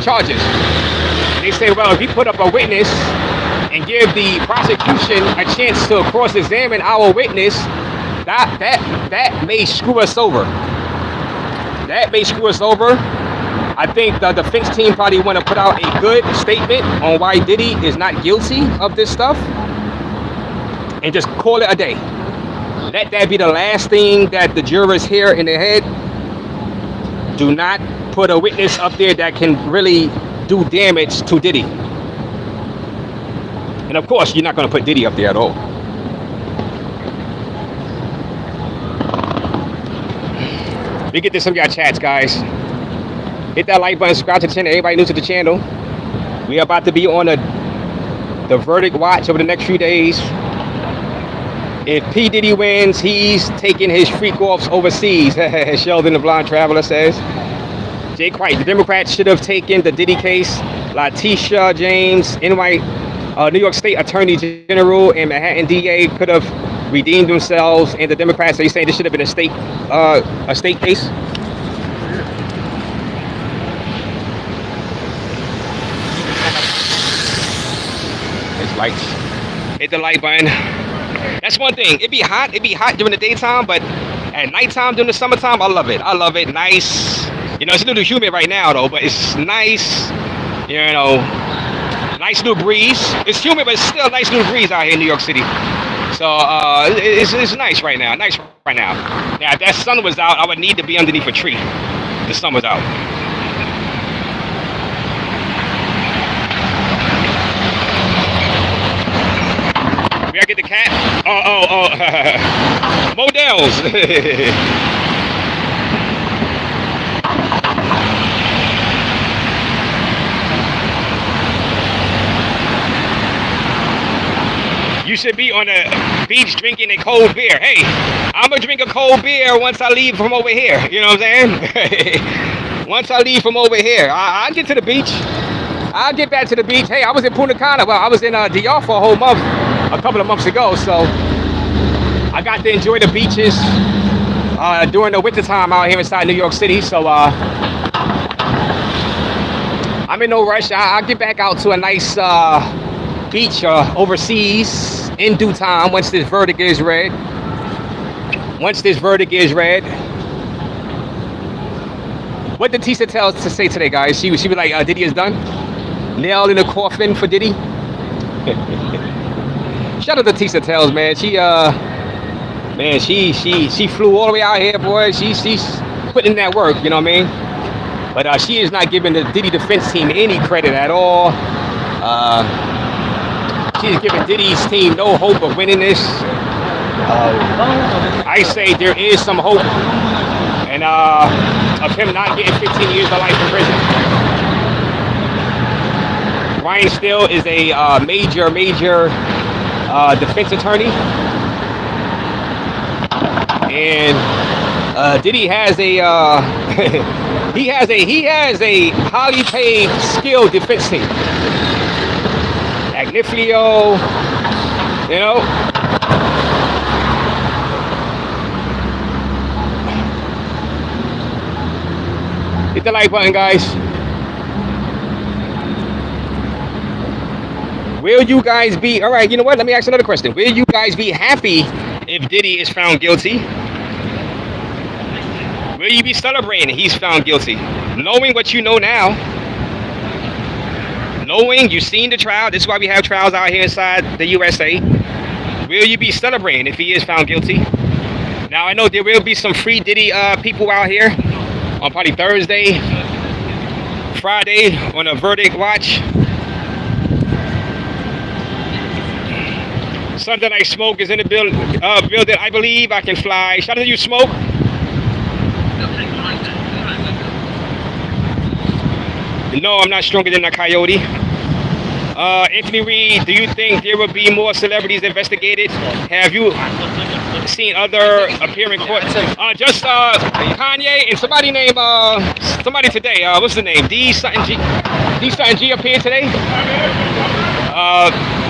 charges. They say, well, if we put up a witness and give the prosecution a chance to cross-examine our witness, that may screw us over. That may screw us over. I think the defense team probably want to put out a good statement on why Diddy is not guilty of this stuff and just call it a day. Let that be the last thing that the jurors hear in their head. Do not put a witness up there that can really do damage to Diddy. And of course, you're not going to put Diddy up there at all. We get to some of y'all chats, guys. Hit that like button, subscribe to the channel. Everybody new to the channel. We are about to be on the verdict watch over the next few days. If P. Diddy wins, he's taking his freak offs overseas, as Sheldon the Blind Traveler says. Jay White, the Democrats should have taken the Diddy case. Letitia James, New York State Attorney General and Manhattan DA could have redeemed themselves, and the Democrats, are you saying this should have been a state case? It's lights. Hit the like button. That's one thing. It'd be hot during the daytime, but at nighttime during the summertime, I love it. Nice. It's a little humid right now though, but it's nice. Nice little breeze. It's humid, but it's still a nice little breeze out here in New York City. So it's nice right now. Now, if that sun was out, I would need to be underneath a tree. The sun was out. We gotta get the cat. Models. You you should be on the beach drinking a cold beer. Hey, I'm gonna drink a cold beer once I leave from over here. You know what I'm saying? Once I leave from over here, I'll get to the beach. I'll get back to the beach. Hey, I was in Punta Cana. Well, I was in DR for a whole month, a couple of months ago. So I got to enjoy the beaches during the winter time out here inside New York City. So I'm in no rush. I'll get back out to a nice beach overseas in due time once this verdict is read. Once this verdict is read. What did Tisa tell us to say today, guys? She was like, Diddy is done. Nail in the coffin for Diddy. Shout out to Tisa Tells, man. She flew all the way out here, boy. She's putting in that work, you know what I mean? But she is not giving the Diddy defense team any credit at all. She's giving Diddy's team no hope of winning this. I say there is some hope, and of him not getting 15 years of life in prison. Ryan Steele is a major defense attorney, and Diddy has a he has a highly paid, skilled defense team. Agnifilo, you know. Hit the like button, guys. Will you guys be, all right, you know what? Let me ask another question. Will you guys be happy if Diddy is found guilty? Will you be celebrating he's found guilty? Knowing what you know now, knowing you've seen the trial, this is why we have trials out here inside the USA. Will you be celebrating if he is found guilty? Now, I know there will be some free Diddy people out here on probably Thursday, Friday on a verdict watch. Something like Smoke is in the building, I believe. I can fly. Shout out to you, Smoke. No, I'm not stronger than a coyote. Anthony Reed, do you think there will be more celebrities investigated? Have you seen other appearing court? Just Kanye and somebody named somebody today. What's the name? D something G appeared today.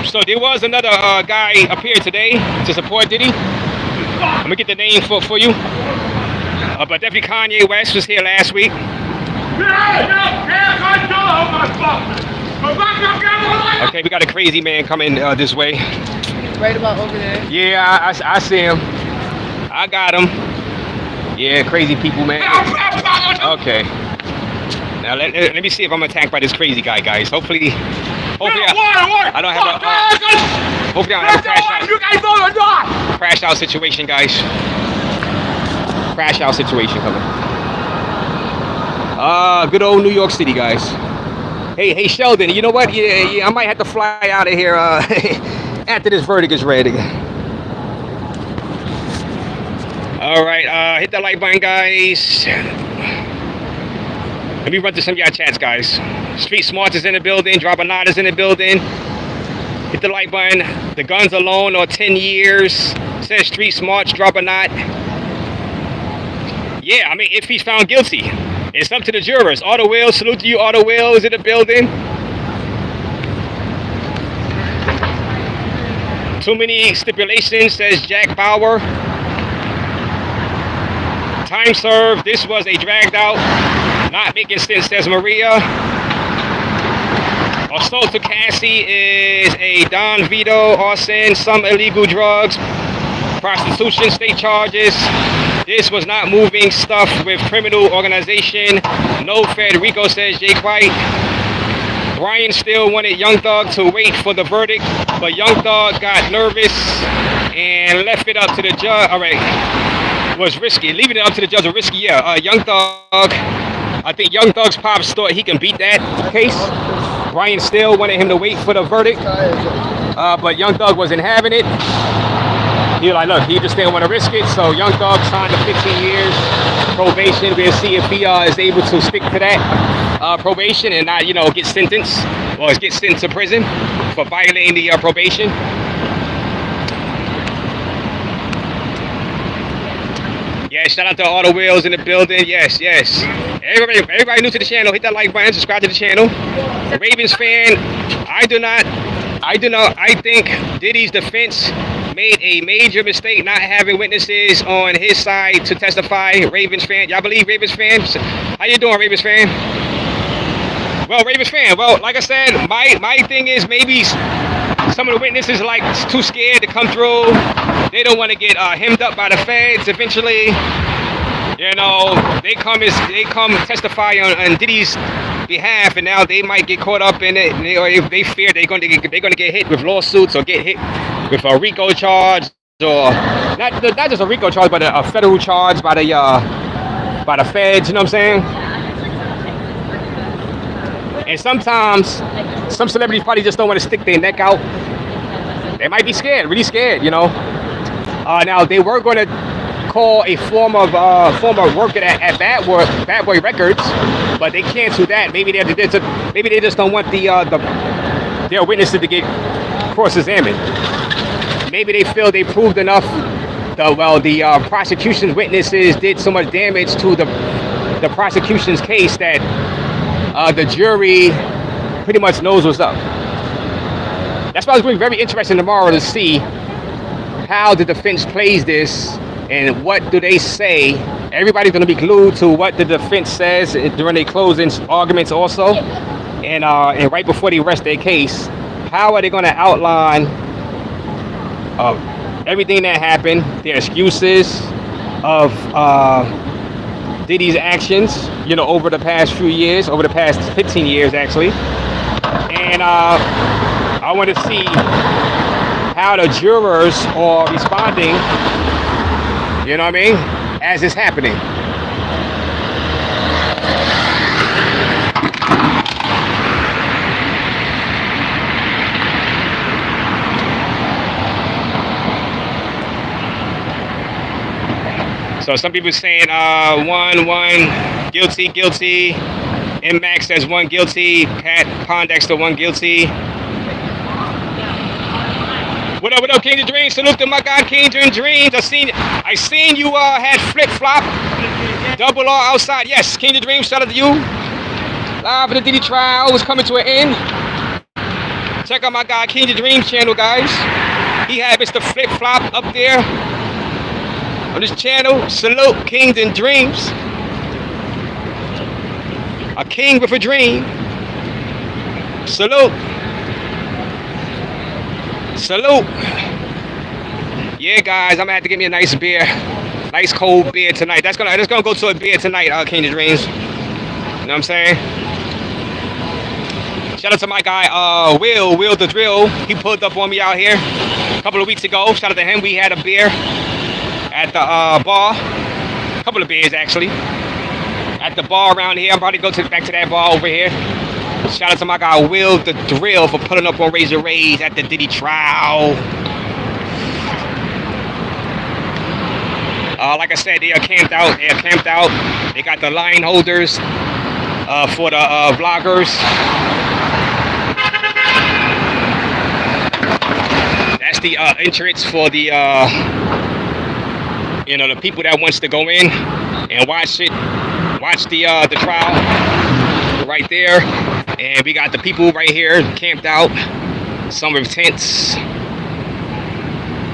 So there was another guy appeared today to support Diddy. I'm gonna get the name for you. But definitely Kanye West was here last week. Okay, we got a crazy man coming this way. He's right about over there. Yeah, I see him. I got him. Yeah, crazy people, man. Okay. Now let me see if I'm attacked by this crazy guy, guys. Hopefully I don't have a. Hopefully I don't have a crash out situation, guys. Crash out situation coming. Good old New York City, guys. Hey, Sheldon, you know what? Yeah, I might have to fly out of here after this verdict is read again. All right, hit that like button, guys. Let me run through some of y'all chats, guys. Street Smarts is in the building. Drop a Knot is in the building. Hit the like button. The guns alone or 10 years. Says Street Smarts. Drop a Knot. Yeah, I mean, if he's found guilty, it's up to the jurors. Auto Will, salute to you. Auto Will is in the building. Too many stipulations, says Jack Bauer. Time served. This was a dragged out. Not making sense, says Maria. Assault to Cassie is a Don Vito, arson, some illegal drugs, prostitution, state charges. This was not moving stuff with criminal organization. No Federico, says Jake White. Ryan still wanted Young Thug to wait for the verdict, but Young Thug got nervous and left it up to the judge. All right, was risky. Leaving it up to the judge was risky. Yeah, Young Thug. I think Young Thug's pops thought he can beat that case. Ryan still wanted him to wait for the verdict, but Young Thug wasn't having it. He was like, look, he just didn't want to risk it. So Young Thug signed the 15 years probation. We'll see if he is able to stick to that probation and not, get sentenced or get sent to prison for violating the probation. Yeah, shout out to all the wheels in the building. Yes, yes. Everybody new to the channel, hit that like button, subscribe to the channel. Ravens fan, I think Diddy's defense made a major mistake not having witnesses on his side to testify. Ravens fan, y'all believe Ravens fan? How you doing, Ravens fan? Well, Ravens fan, well, like I said, my thing is maybe some of the witnesses like too scared to come through. They don't want to get hemmed up by the feds eventually. You know, they come testify on Diddy's behalf, and now they might get caught up in it. They fear they're going to get hit with lawsuits or get hit with a RICO charge, or not just a RICO charge, but a federal charge by the feds. You know what I'm saying? And sometimes some celebrities probably just don't want to stick their neck out. They might be scared, really scared. You know. Now they were going to call a former worker at Bad Boy Records, but they canceled that. Maybe they just don't want their witnesses to get cross-examined. Maybe they feel they proved enough. The prosecution's witnesses did so much damage to the prosecution's case that the jury pretty much knows what's up. That's why it's going to be very interesting tomorrow to see how the defense plays this and what do they say. Everybody's going to be glued to what the defense says during their closing arguments also. And right before they rest their case, how are they going to outline everything that happened, their excuses of Diddy's actions, you know, over the past few years, over the past 15 years actually. And I want to see how the jurors are responding, you know what I mean, as it's happening. So some people saying one guilty. M-Max says one guilty. Pat Pondexter one guilty. What up, King of Dreams? Salute to my God, King of Dreams. I seen you had flip-flop. Double R outside. Yes, King of Dreams, shout out to you. Live in the Diddy trial was coming to an end. Check out my God, King of Dreams channel, guys. He had Mr. Flip-Flop up there on this channel. Salute, King of Dreams. A king with a dream. Salute. Salute. Yeah, guys, I'm gonna have to get me a nice beer, nice cold beer tonight. That's gonna go to a beer tonight, King of Dreams. You know what I'm saying? Shout out to my guy, Will the Drill. He pulled up on me out here a couple of weeks ago. Shout out to him. We had a beer at the bar, a couple of beers actually, at the bar around here. I'm about to go back to that bar over here. Shout out to my guy Will the Drill for pulling up on Raze at the Diddy trial. Like I said, they are camped out. They got the line holders for the vloggers. That's the entrance for the the people that wants to go in and watch the trial right there. And we got the people right here camped out, some with tents,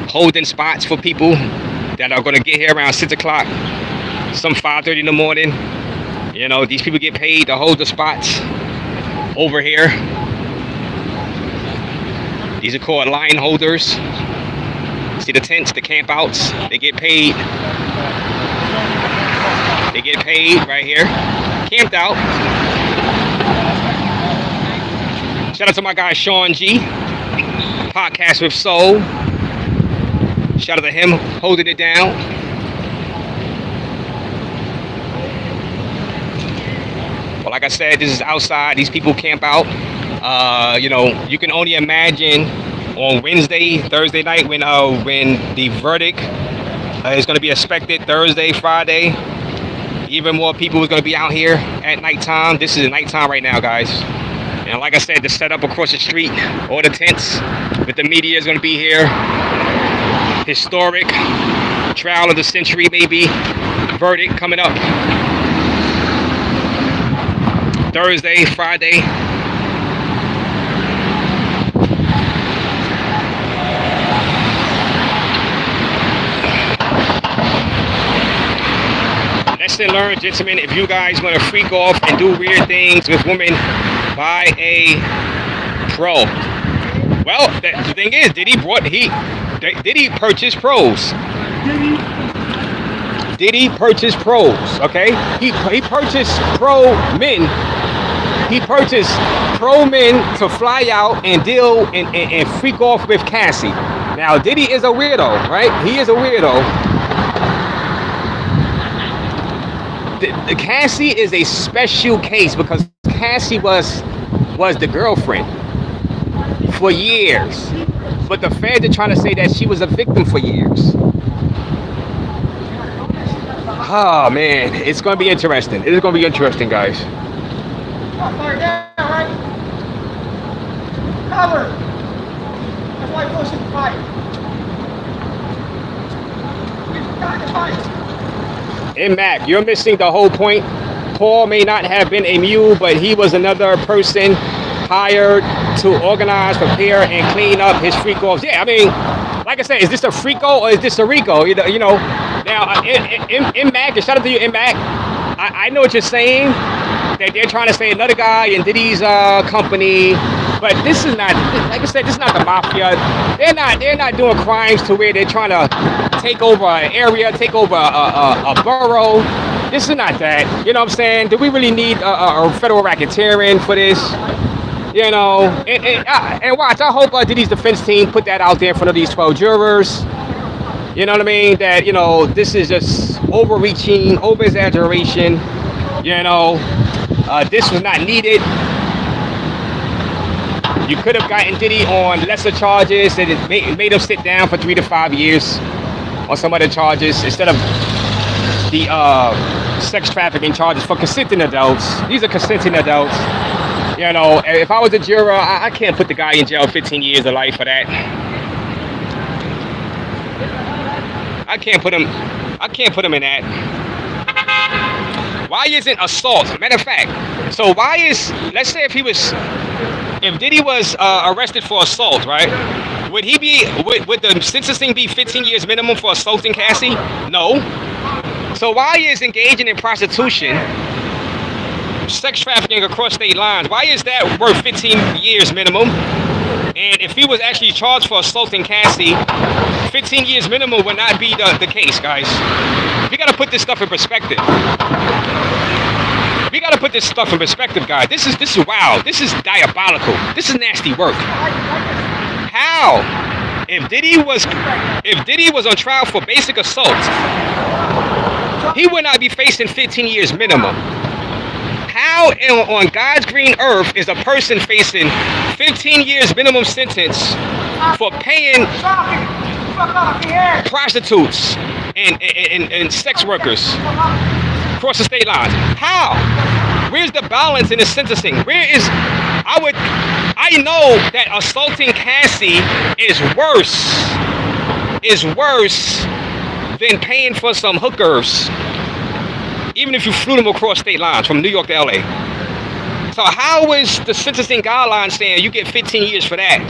holding spots for people that are going to get here around 6 o'clock, some 5:30 in the morning. You know, these people get paid to hold the spots over here. These are called line holders. See the tents, the camp outs, they get paid. They get paid right here, camped out. Shout out to my guy Sean G, Podcast with Soul. Shout out to him holding it down. Well, like I said, this is outside. These people camp out. You can only imagine on Thursday night when the verdict is going to be expected. Thursday, Friday, even more people is going to be out here at nighttime. This is nighttime right now, guys. And like I said, the setup across the street, all the tents with the media is going to be here. Historic trial of the century, maybe. verdict coming up Thursday, Friday. Lesson learned, gentlemen. If you guys want to freak off and do weird things with women, buy a pro. Well, the thing is, Diddy purchased pros. Diddy purchased pros, okay? He purchased pro men. He purchased pro men to fly out and deal and freak off with Cassie. Now, Diddy is a weirdo, right? He is a weirdo. The Cassie is a special case because Cassie was the girlfriend for years. But the feds are trying to say that she was a victim for years. Oh man, it's gonna be interesting. It is gonna be interesting, guys. Cover. That's why I push it fire. And Mac, you're missing the whole point. Paul may not have been a mule, but he was another person hired to organize, prepare, and clean up his freak-offs. Yeah, I mean, like I said, is this a freako or is this a Rico? You know. Now, in Mac, shout out to you, in Mac. I know what you're saying. That they're trying to say another guy in Diddy's company, but this is not. Like I said, this is not the mafia. They're not doing crimes to where they're trying to take over an area, take over a borough. This is not that. You know what I'm saying? Do we really need a federal racketeering for this? You know, and watch. I hope Diddy's defense team put that out there in front of these 12 jurors. You know what I mean? That, you know, this is just overreaching, over-exaggeration. You know, this was not needed. You could have gotten Diddy on lesser charges and it made him sit down for 3 to 5 years on some other charges instead of the sex trafficking charges for consenting adults. These are consenting adults. You know, if I was a juror, I can't put the guy in jail 15 years of life for that. I can't put him in that. Why isn't assault? Matter of fact, so why is, let's say if Diddy was arrested for assault, right? Would the sentencing be 15 years minimum for assaulting Cassie? No. So why is engaging in prostitution, sex trafficking across state lines, why is that worth 15 years minimum? And if he was actually charged for assaulting Cassie, 15 years minimum would not be the case, guys. We gotta put this stuff in perspective. We gotta put this stuff in perspective, guys. This is wild. This is diabolical. This is nasty work. How? If Diddy was on trial for basic assault, he would not be facing 15 years minimum. How on God's green earth is a person facing 15 years minimum sentence for paying prostitutes and sex workers across the state lines? How? Where's the balance in the sentencing? I know that assaulting Cassie is worse than paying for some hookers, even if you flew them across state lines from New York to LA. So how is the sentencing guideline saying you get 15 years for that,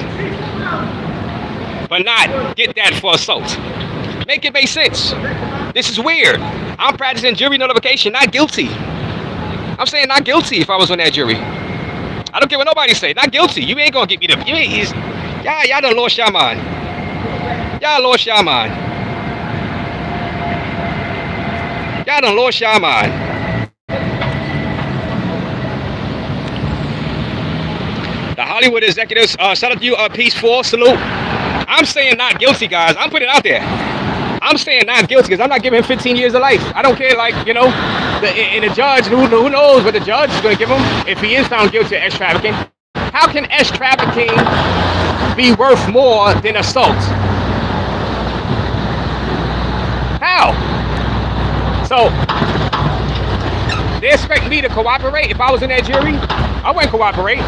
but not get that for assault? Make it make sense. This is weird. I'm practicing jury nullification, not guilty. I'm saying not guilty if I was on that jury. I don't care what nobody say. Not guilty. You ain't gonna get me the. Y'all done lost your mind. Y'all lost your mind. Y'all done lost your mind. The Hollywood executives, shout out to you, Peaceful, salute. I'm saying not guilty, guys. I'm putting it out there. I'm saying not guilty because I'm not giving him 15 years of life. I don't care, like, you know, and the judge, who knows what the judge is going to give him if he is found guilty of sex trafficking. How can sex trafficking be worth more than assault? How? So, they expect me to cooperate if I was in that jury? I wouldn't cooperate.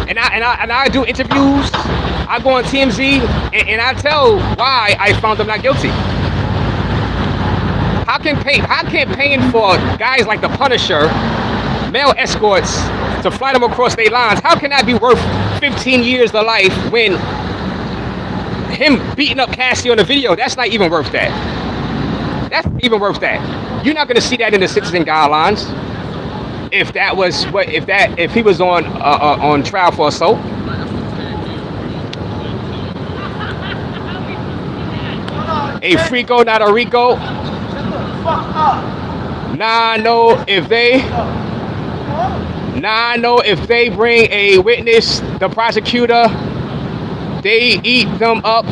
And I do interviews. I go on TMZ and I tell why I found them not guilty. How can paying for guys like the Punisher, male escorts, to fly them across their lines, how can that be worth 15 years to life when him beating up Cassie on the video, that's not even worth that. That's not even worth that. You're not gonna see that in the sentencing guidelines. If that was what, if he was on trial for assault. A Frico, not a Rico. Now I know if they bring a witness, the prosecutor, they eat them up.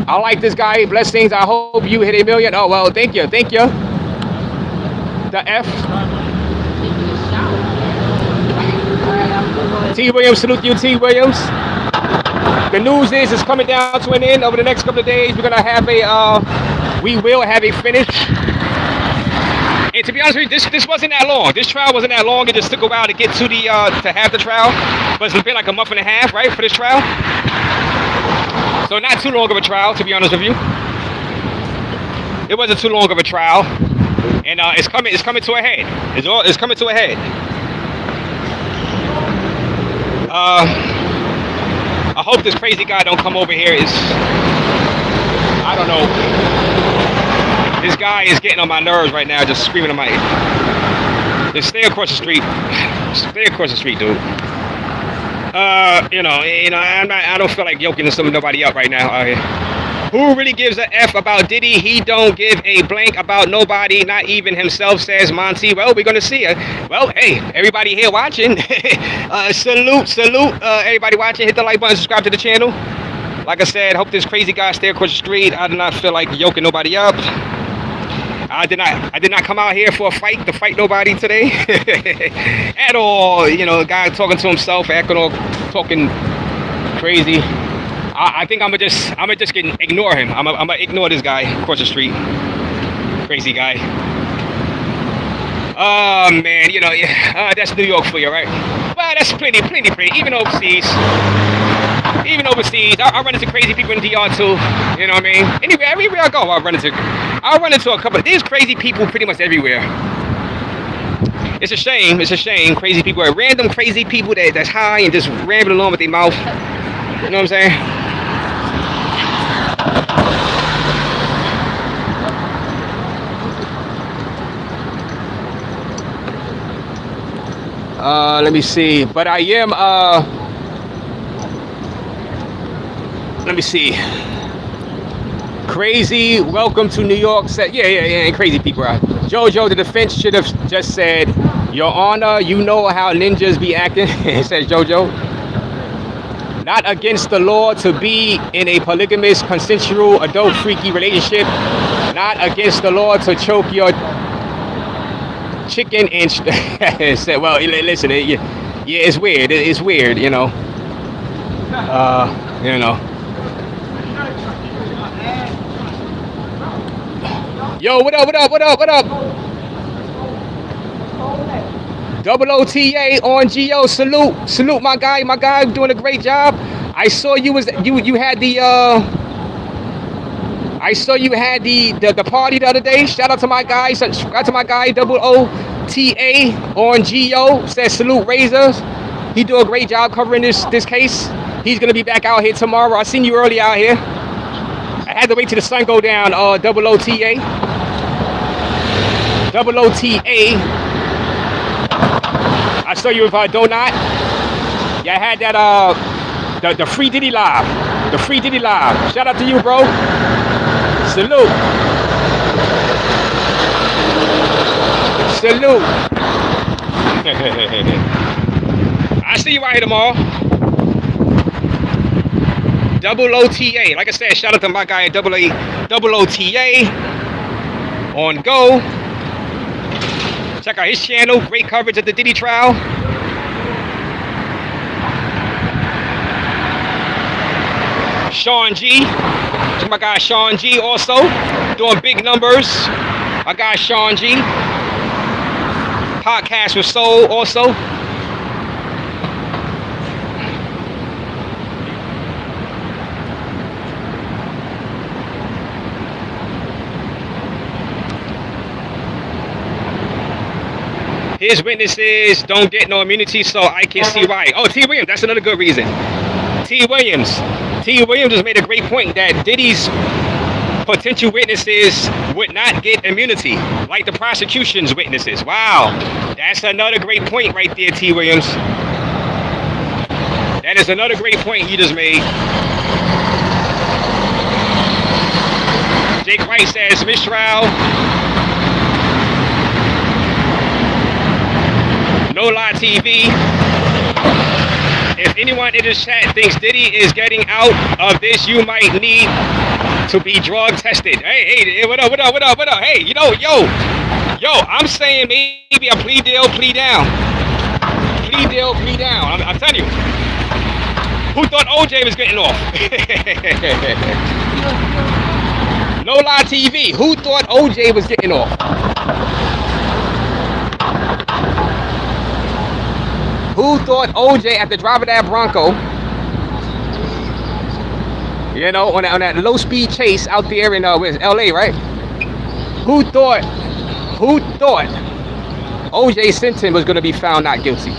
I like this guy. Blessings. I hope you hit 1 million. Oh well, thank you. The F. T. Williams, salute you, T. Williams. The news is it's coming down to an end. Over the next couple of days, we're gonna have we will have a finish. And to be honest with you, this wasn't that long. This trial wasn't that long. It just took a while to get to the to have the trial. But it's been like a month and a half, right, for this trial. So not too long of a trial, to be honest with you. It wasn't too long of a trial, and it's coming to a head. It's coming to a head. I hope this crazy guy don't come over here. I don't know. This guy is getting on my nerves right now, just screaming in my ear. Just stay across the street. Stay across the street, dude. I don't feel like yoking nobody up right now out here. Who really gives a F about Diddy? He don't give a blank about nobody, not even himself, says Monty. Well, we're gonna see it. Well, hey, everybody here watching, salute, everybody watching, hit the like button, subscribe to the channel. Like I said, hope this crazy guy stay across the street. I do not feel like yoking nobody up. I did not come out here for a fight to fight nobody today at all. You know, a guy talking to himself, acting all talking crazy. I think I'm gonna just ignore him. I'm gonna ignore this guy across the street. Crazy guy. Oh man, that's New York for you, right? Well, that's plenty. Even overseas, I run into crazy people in DR too. You know what I mean? Anyway, everywhere I go, I run into a couple. There's crazy people pretty much everywhere. It's a shame. Crazy people, random crazy people that's high and just rambling along with their mouth. You know what I'm saying? Let me see. But I am let me see. Crazy, welcome to New York. Said, yeah, and crazy people out. Jojo, the defense should have just said, Your Honor, you know how ninjas be acting, says Jojo. Not against the law to be in a polygamous, consensual, adult, freaky relationship. Not against the law to choke your chicken and said, well, listen, it's weird. It's weird, you know. Yo, what up? Double OTA on Geo, salute my guy doing a great job. I saw you had the party the other day. Shout out to my guy, Double OTA on Geo. Says salute Razors. He do a great job covering this case. He's gonna be back out here tomorrow. I seen you early out here. I had to wait till the sun go down. Double OTA. I saw you with Donut. Yeah, I had that the free Diddy live. Shout out to you, bro. Salute. I see you out here tomorrow. Double OTA. Like I said, shout out to my guy at Double OTA on Go. Check out his channel. Great coverage of the Diddy trial. Sean G. My guy Sean G also doing big numbers. My guy Sean G. Podcast with Soul also. His witnesses don't get no immunity, so I can see why. Oh, T. Williams, that's another good reason. T. Williams has made a great point that Diddy's potential witnesses would not get immunity, like the prosecution's witnesses. Wow, that's another great point right there, T. Williams. That is another great point you just made. Jake White says, mistrial. No Lie TV. If anyone in this chat thinks Diddy is getting out of this, you might need to be drug tested. Hey, what up? Hey, yo, I'm saying maybe a plea deal, plea down. Plea deal, plea down. I'm telling you. Who thought OJ was getting off? No Lie TV. Who thought OJ was getting off? Who thought OJ at the drive of that Bronco, you know, on that low speed chase out there in LA, right? Who thought OJ Simpson was going to be found not guilty?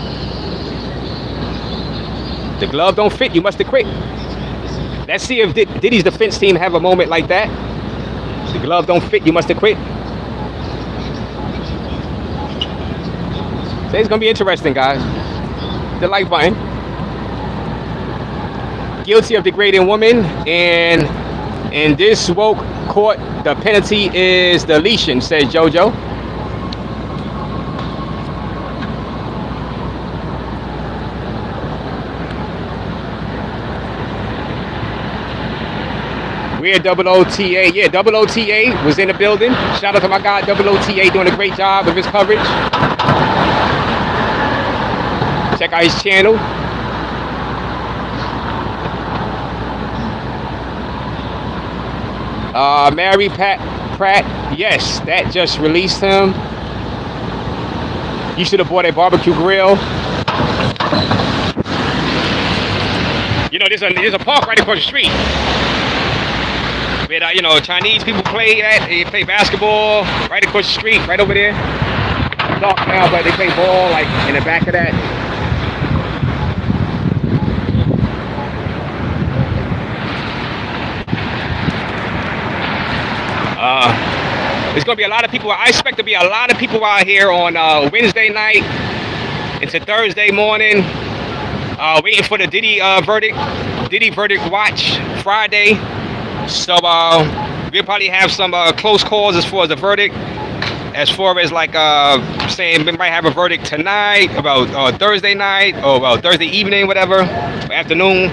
The glove don't fit, you must have quit. Let's see if Diddy's defense team have a moment like that. The glove don't fit, you must have quit. So it's going to be interesting, guys. The like button. Guilty of degrading woman, and in this woke court, the penalty is deletion, says JoJo. We're OOTA. Yeah, OOTA was in the building. Shout out to my guy OOTA doing a great job of his coverage. Check out his channel. Mary Pratt, yes, that just released him. You should have bought a barbecue grill. You know, there's a park right across the street. Where, you know, Chinese people play at. They play basketball right across the street, right over there. Dark now, but they play ball like in the back of that. There's going to be a lot of people. I expect to be a lot of people out here on Wednesday night into Thursday morning, waiting for the Diddy verdict. Diddy verdict watch Friday. So we'll probably have some close calls as far as the verdict. As far as like saying we might have a verdict tonight, about Thursday night, or Thursday evening, whatever, afternoon.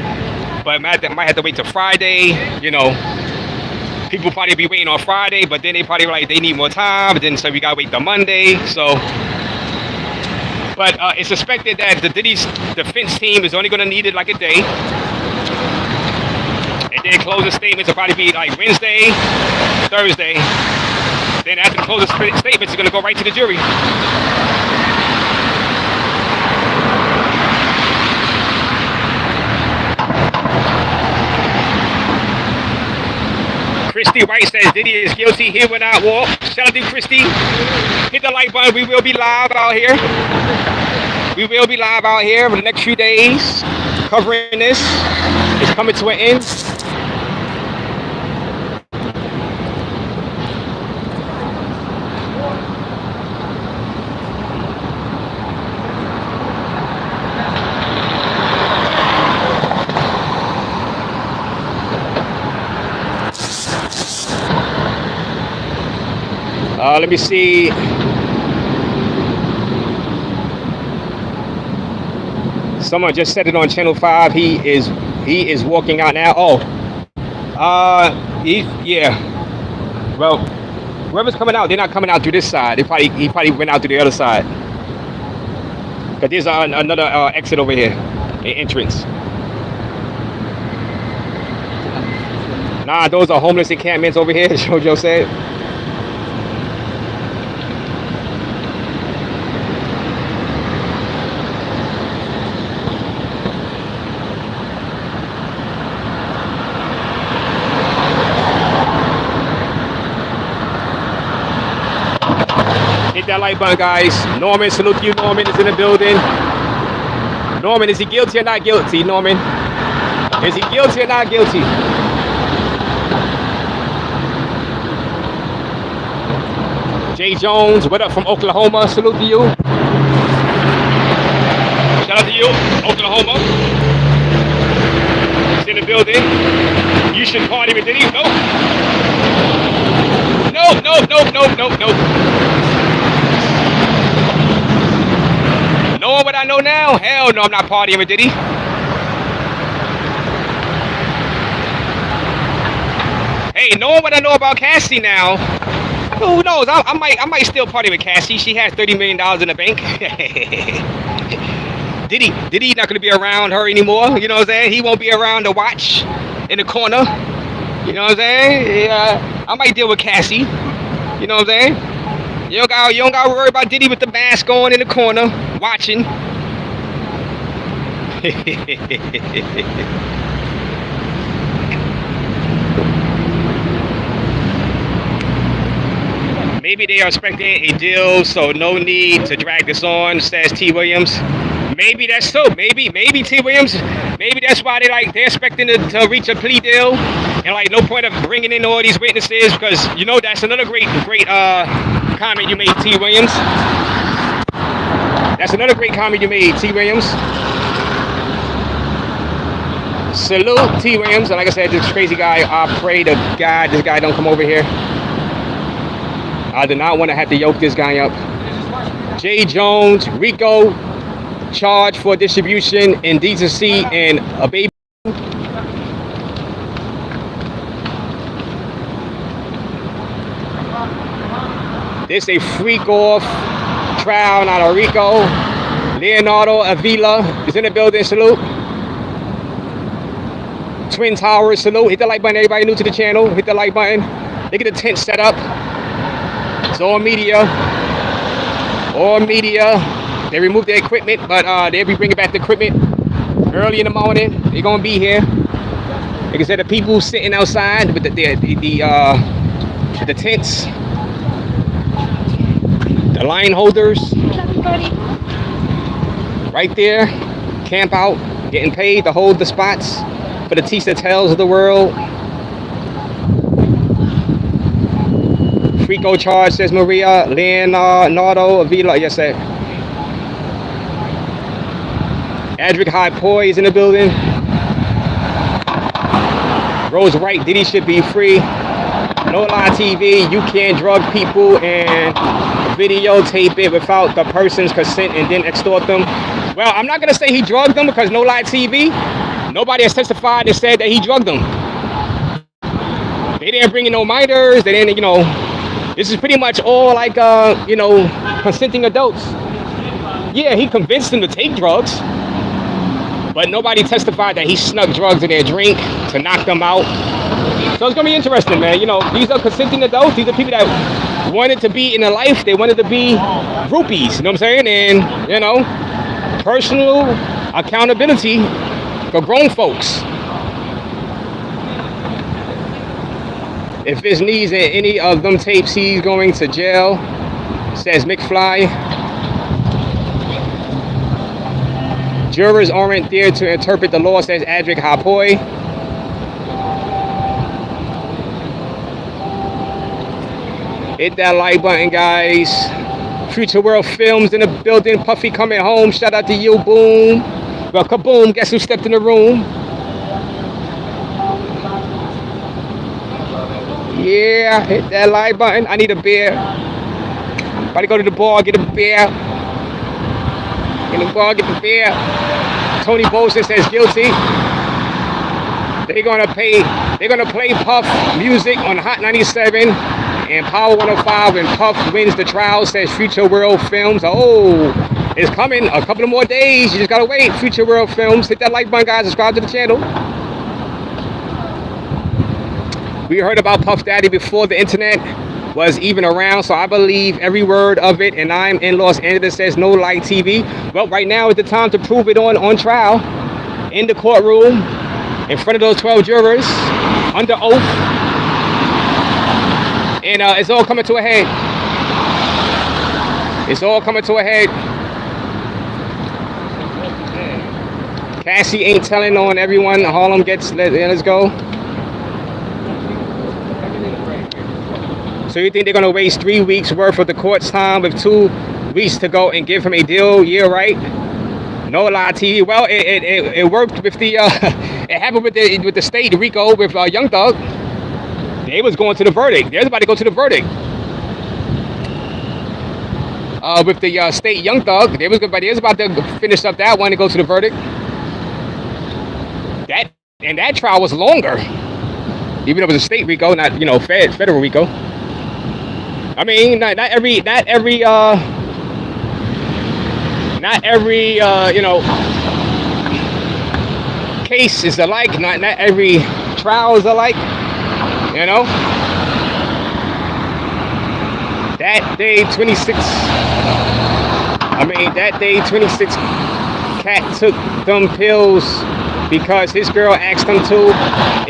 But might have to wait till Friday, you know. People probably be waiting on Friday, but then they probably like they need more time, but then so we gotta wait till Monday. So, but it's suspected that the Diddy's defense team is only gonna need it like a day, and then closing statements will probably be like Wednesday, Thursday. Then after the closing statements, it's gonna go right to the jury. Christy White says Diddy is guilty. He will not walk. Shout out to Christy. Hit the like button. We will be live out here. We will be live out here for the next few days. Covering this. It's coming to an end. Let me see. Someone just said it on Channel 5. He is walking out now. Oh, yeah. Well, whoever's coming out, they're not coming out through this side. He probably went out through the other side. But there's another exit over here, an entrance. Nah, those are homeless encampments over here. JoJo said. Hit that like button, guys. Norman, salute to you. Norman is in the building. Norman, is he guilty or not guilty? Norman, is he guilty or not guilty? Jay Jones, what up from Oklahoma? Salute to you. Shout out to you, Oklahoma. He's in the building. You should party with Diddy. Nope. Nope, nope, nope, nope, nope, nope. Knowing what I know now? Hell no, I'm not partying with Diddy. Hey, knowing what I know about Cassie now, who knows? I might still party with Cassie. She has $30 million in the bank. Diddy not gonna be around her anymore. You know what I'm saying? He won't be around to watch in the corner. You know what I'm saying? Yeah, I might deal with Cassie. You know what I'm saying? You don't gotta worry about Diddy with the mask on in the corner watching. Maybe they are expecting a deal, so no need to drag this on, says T. Williams. Maybe that's so. Maybe T. Williams. Maybe that's why they're expecting to reach a plea deal, and like no point of bringing in all these witnesses, because you know that's another great comment you made, T. Williams. That's another great comment you made, T. Williams. Salute, T. Williams. And like I said, this crazy guy, I pray to God this guy don't come over here. I do not want to have to yoke this guy up. Jay Jones, Rico, charged for distribution, indecency, and a baby. This a freak off trial, not a Rico. Leonardo Avila is in the building, salute. Twin Towers, salute. Hit the like button, everybody new to the channel. Hit the like button. Look at the tent set up. It's all media. All media. They removed their equipment, but they'll be bringing back the equipment early in the morning. They're gonna be here. Like I said, the people sitting outside with the tents, the line holders, right there, camp out, getting paid to hold the spots for the Tisa Tells of the world. Frico charge, says Maria. Leonardo Avila, yes sir. Adric High Poi is in the building. Rose Wright, Diddy should be free. No Lie TV, you can't drug people and videotape it without the person's consent and then extort them. Well, I'm not gonna say he drugged them because No Lie TV, nobody has testified and said that he drugged them. They didn't bring in no minors, they didn't, you know, this is pretty much all like, you know, consenting adults. Yeah, he convinced them to take drugs, but nobody testified that he snuck drugs in their drink to knock them out. So it's gonna be interesting, man. You know, these are consenting adults. These are people that wanted to be in their life. They wanted to be groupies, you know what I'm saying? And, you know, personal accountability for grown folks. If his knees in any of them tapes, he's going to jail, says McFly. Jurors aren't there to interpret the law, says Adric Hapoi. Hit that like button, guys. Future World Films in the building. Puffy coming home. Shout out to you, Boom. Well, kaboom, guess who stepped in the room? Yeah, hit that like button. I need a beer. About to go to the bar, get a beer. In the bar, get the beer. Tony Bolson says guilty. They're gonna play Puff music on Hot 97 and Power 105 when Puff wins the trial, says Future World Films. Oh, it's coming. A couple of more days. You just gotta wait. Future World Films. Hit that like button, guys. Subscribe to the channel. We heard about Puff Daddy before the internet was even around, so I believe every word of it, and I'm in Los Angeles, says No Light TV. Well, right now is the time to prove it on trial, in the courtroom, in front of those 12 jurors, under oath, and it's all coming to a head. It's all coming to a head. Cassie ain't telling on everyone. Harlem gets let's go. So you think they're gonna waste 3 weeks worth of the court's time with 2 weeks to go and give him a deal? Yeah, right. No lie, TV. Well, it worked with the it happened with the state Rico with Young Thug. They was going to the verdict. They was about to go to the verdict. With the state Young Thug, they was about to finish up that one and go to the verdict. That trial was longer, even though it was a state Rico, not federal Rico. I mean, not every case is alike. Not every trial is alike. That day 26. That day 26. Cat took them pills because his girl asked him to.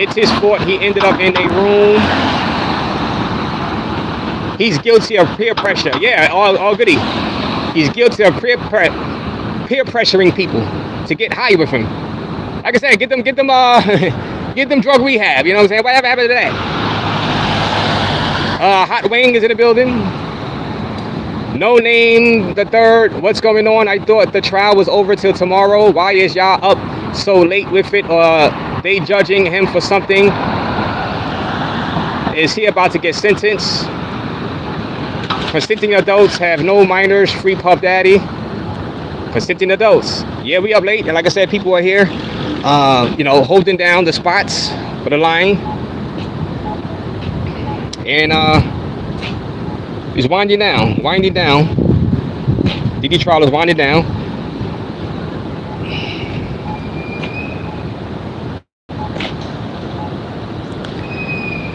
It's his fault he ended up in a room. He's guilty of peer pressure. Yeah, all goody. He's guilty of peer pressuring people to get high with him. Like I said, get them drug rehab. You know what I'm saying? Whatever happened to that? Hot Wing is in the building. No Name the third. What's going on? I thought the trial was over till tomorrow. Why is y'all up so late with it? They judging him for something? Is he about to get sentenced? Consenting adults have no minors. Free Puff Daddy. Consenting adults. Yeah, we up late, and like I said, people are here, holding down the spots for the line, and it's winding down. Diddy trial is winding down.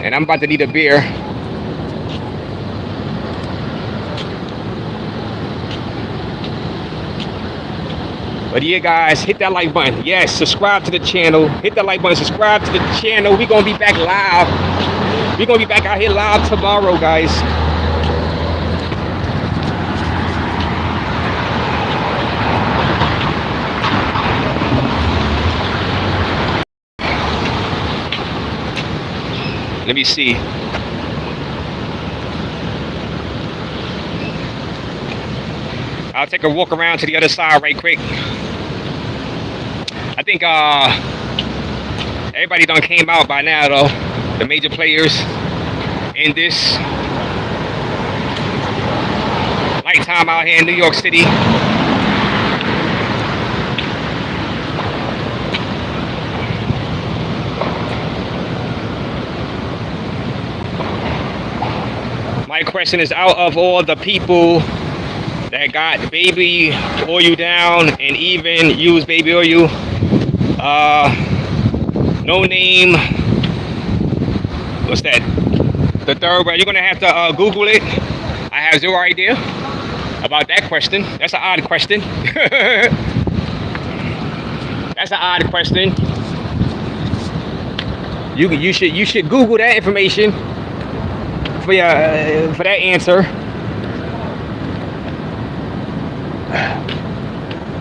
And I'm about to need a beer. But yeah, guys, hit that like button. Yes, subscribe to the channel. Hit that like button, subscribe to the channel. We're going to be back live. We're going to be back out here live tomorrow, guys. Let me see. I'll take a walk around to the other side right quick. I think everybody done came out by now, though. The major players in this nighttime out here in New York City. My question is, out of all the people that got baby oil down and even use baby oil, No Name, what's that, the third one? You're gonna have to Google it. I have zero idea about that question. That's an odd question. That's an odd question. You should Google that information for that answer.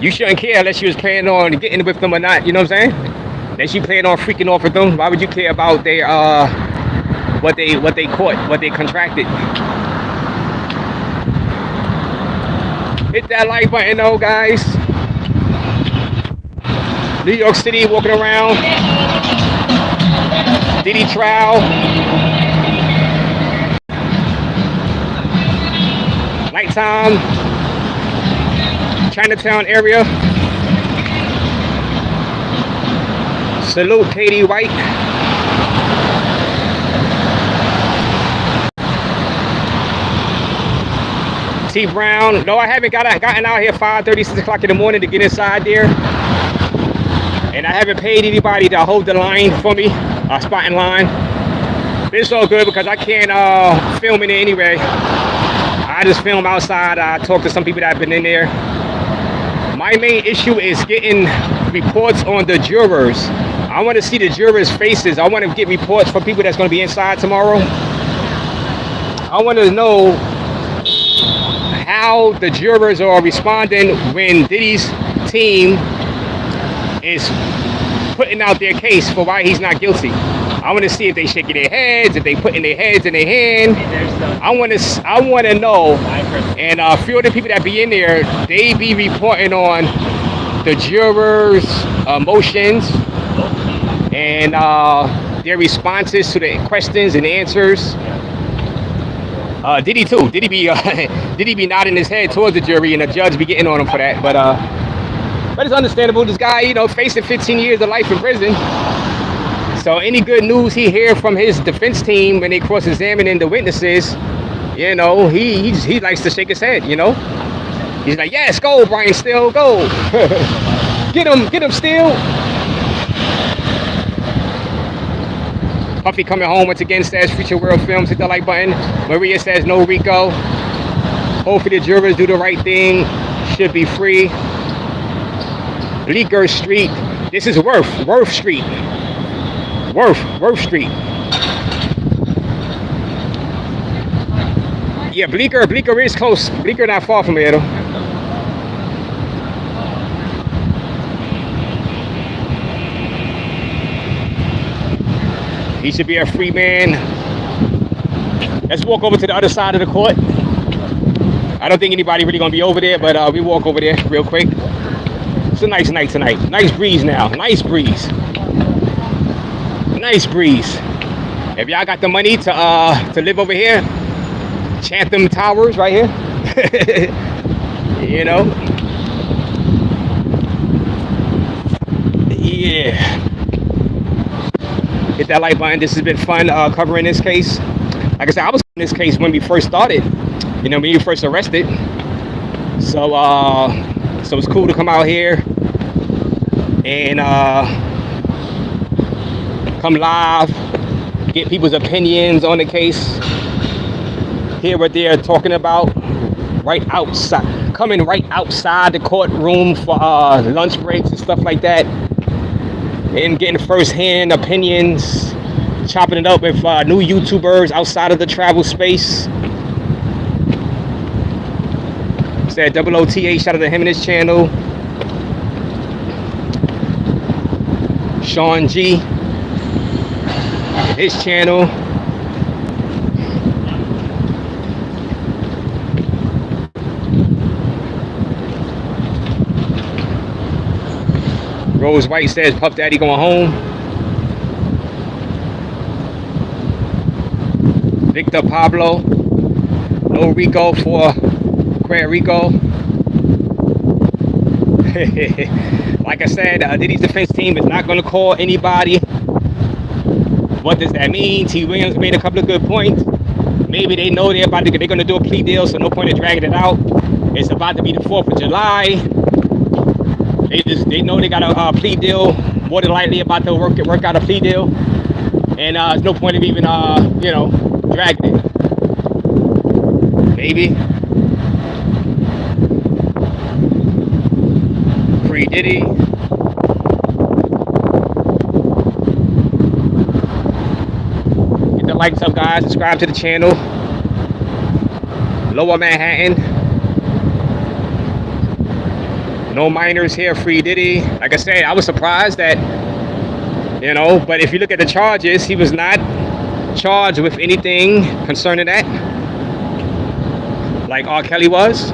You shouldn't care unless you was planning on getting with them or not. You know what I'm saying? Unless you plan on freaking off with them, why would you care about their what they caught, what they contracted? Hit that like button, though, guys. New York City, walking around. Diddy trial. Nighttime. Chinatown area. Salute Katie White. T Brown. No, I haven't gotten out here 5:30, 6 o'clock in the morning to get inside there. And I haven't paid anybody to hold the line for me, spot in line. It's all good because I can't film in it anyway. I just film outside. I talk to some people that have been in there. My main issue is getting reports on the jurors. I want to see the jurors' faces. I want to get reports from people that's going to be inside tomorrow. I want to know how the jurors are responding when Diddy's team is putting out their case for why he's not guilty. I want to see if they shaking their heads, if they putting their heads in their hand. I want to know. And a few of the people that be in there, they be reporting on the jurors' emotions and their responses to the questions and answers. Diddy too. Diddy be nodding his head towards the jury, and the judge be getting on him for that. But it's understandable. This guy, you know, facing 15 years of life in prison. So any good news he hear from his defense team when they cross-examining the witnesses, you know, he likes to shake his head, you know. He's like, yes, go, Brian Steele, go. Get him, Steele. Puffy coming home once again, says Future World Films, hit the like button. Maria says no Rico. Hopefully the jurors do the right thing. Should be free. Bleecker Street. This is Worth Street. Worth Street. Yeah, Bleecker is close. Bleecker not far from here though. He should be a free man. Let's walk over to the other side of the court. I don't think anybody really gonna be over there, but we walk over there real quick. It's a nice night tonight. Nice breeze now. Nice breeze. Nice breeze. If y'all got the money to live over here, Chatham Towers right here. You know. Yeah. Hit that like button. This has been fun covering this case. Like I said, I was in this case when we first started. You know, when we were first arrested. So it's cool to come out here and come live, get people's opinions on the case, hear what they're talking about right outside, coming right outside the courtroom for lunch breaks and stuff like that, and getting first-hand opinions, chopping it up with new YouTubers outside of the travel space. Said OOTA, shout out to him and his channel. Sean G, his channel. Rose White says Puff Daddy going home. Victor Pablo, no Rico for Puerto Rico. Like I said, Diddy's defense team is not going to call anybody. What does that mean? T. Williams made a couple of good points. Maybe they know they're going to do a plea deal, so no point in dragging it out. It's about to be the 4th of July. They know they got a plea deal. More than likely about to work out a plea deal, and there's no point of even you know, dragging it. Maybe. Free Diddy. Get the likes up, guys. Subscribe to the channel. Lower Manhattan. No minors here. Free Diddy. Like I said, I was surprised that, you know, but if you look at the charges, he was not charged with anything concerning that, like R. Kelly was.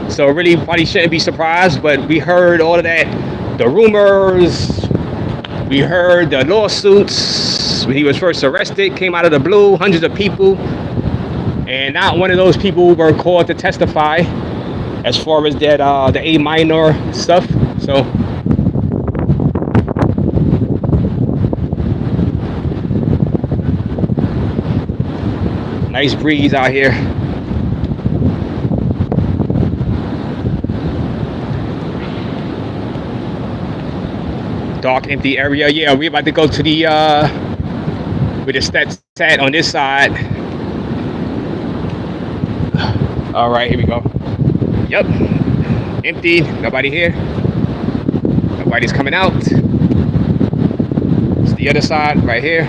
So really, probably shouldn't be surprised, but we heard all of that, the rumors, we heard the lawsuits when he was first arrested, came out of the blue, hundreds of people, and not one of those people were called to testify as far as that the A minor stuff. So nice breeze out here. Dark, empty area. Yeah, we're about to go to the where the stats at on this side. All right, here we go. Yep, empty. Nobody here. Nobody's coming out. It's the other side right here.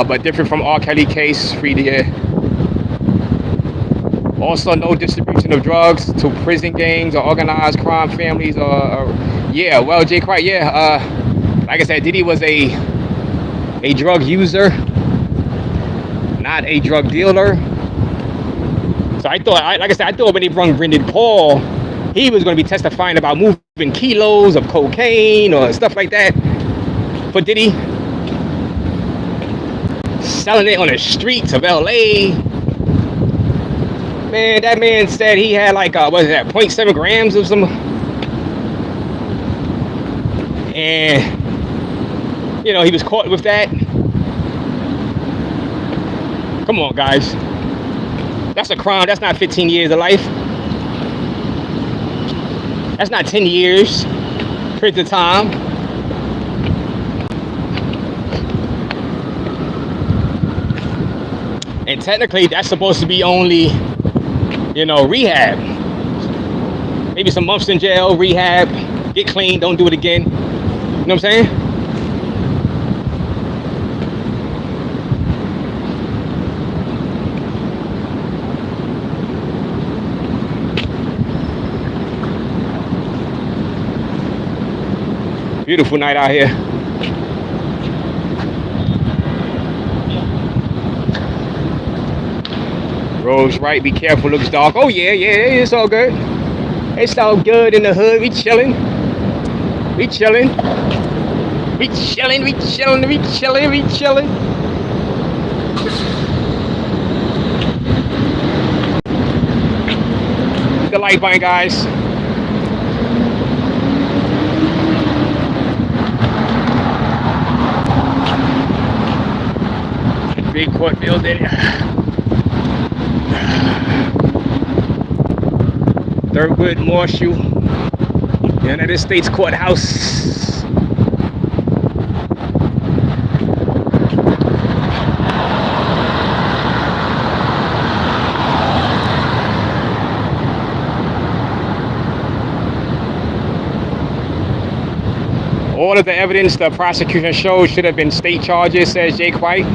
but different from R. Kelly case, free the air. Also, no distribution of drugs to prison gangs or organized crime families. Yeah, well, Jay White, yeah. Like I said, Diddy was a drug user, not a drug dealer. So I thought, like I said, I thought when they brought Brendan Paul, he was going to be testifying about moving kilos of cocaine or stuff like that. For Diddy, selling it on the streets of LA. Man, that man said he had like, what is that, 0.7 grams of some. And, you know, he was caught with that. Come on, guys. That's a crime. That's not 15 years of life. That's not 10 years prison time. And technically, that's supposed to be only, you know, rehab. Maybe some months in jail, rehab, get clean, don't do it again. You know what I'm saying? Beautiful night out here. Road's right, be careful, looks dark. Oh yeah, it's all good. It's all good in the hood, we chilling. We chilling. We chilling, we chilling, we chilling, we chilling. The light button, guys. Big court building. Thurgood Marshall, United States Courthouse. All of the evidence the prosecution showed should have been state charges, says Jake White.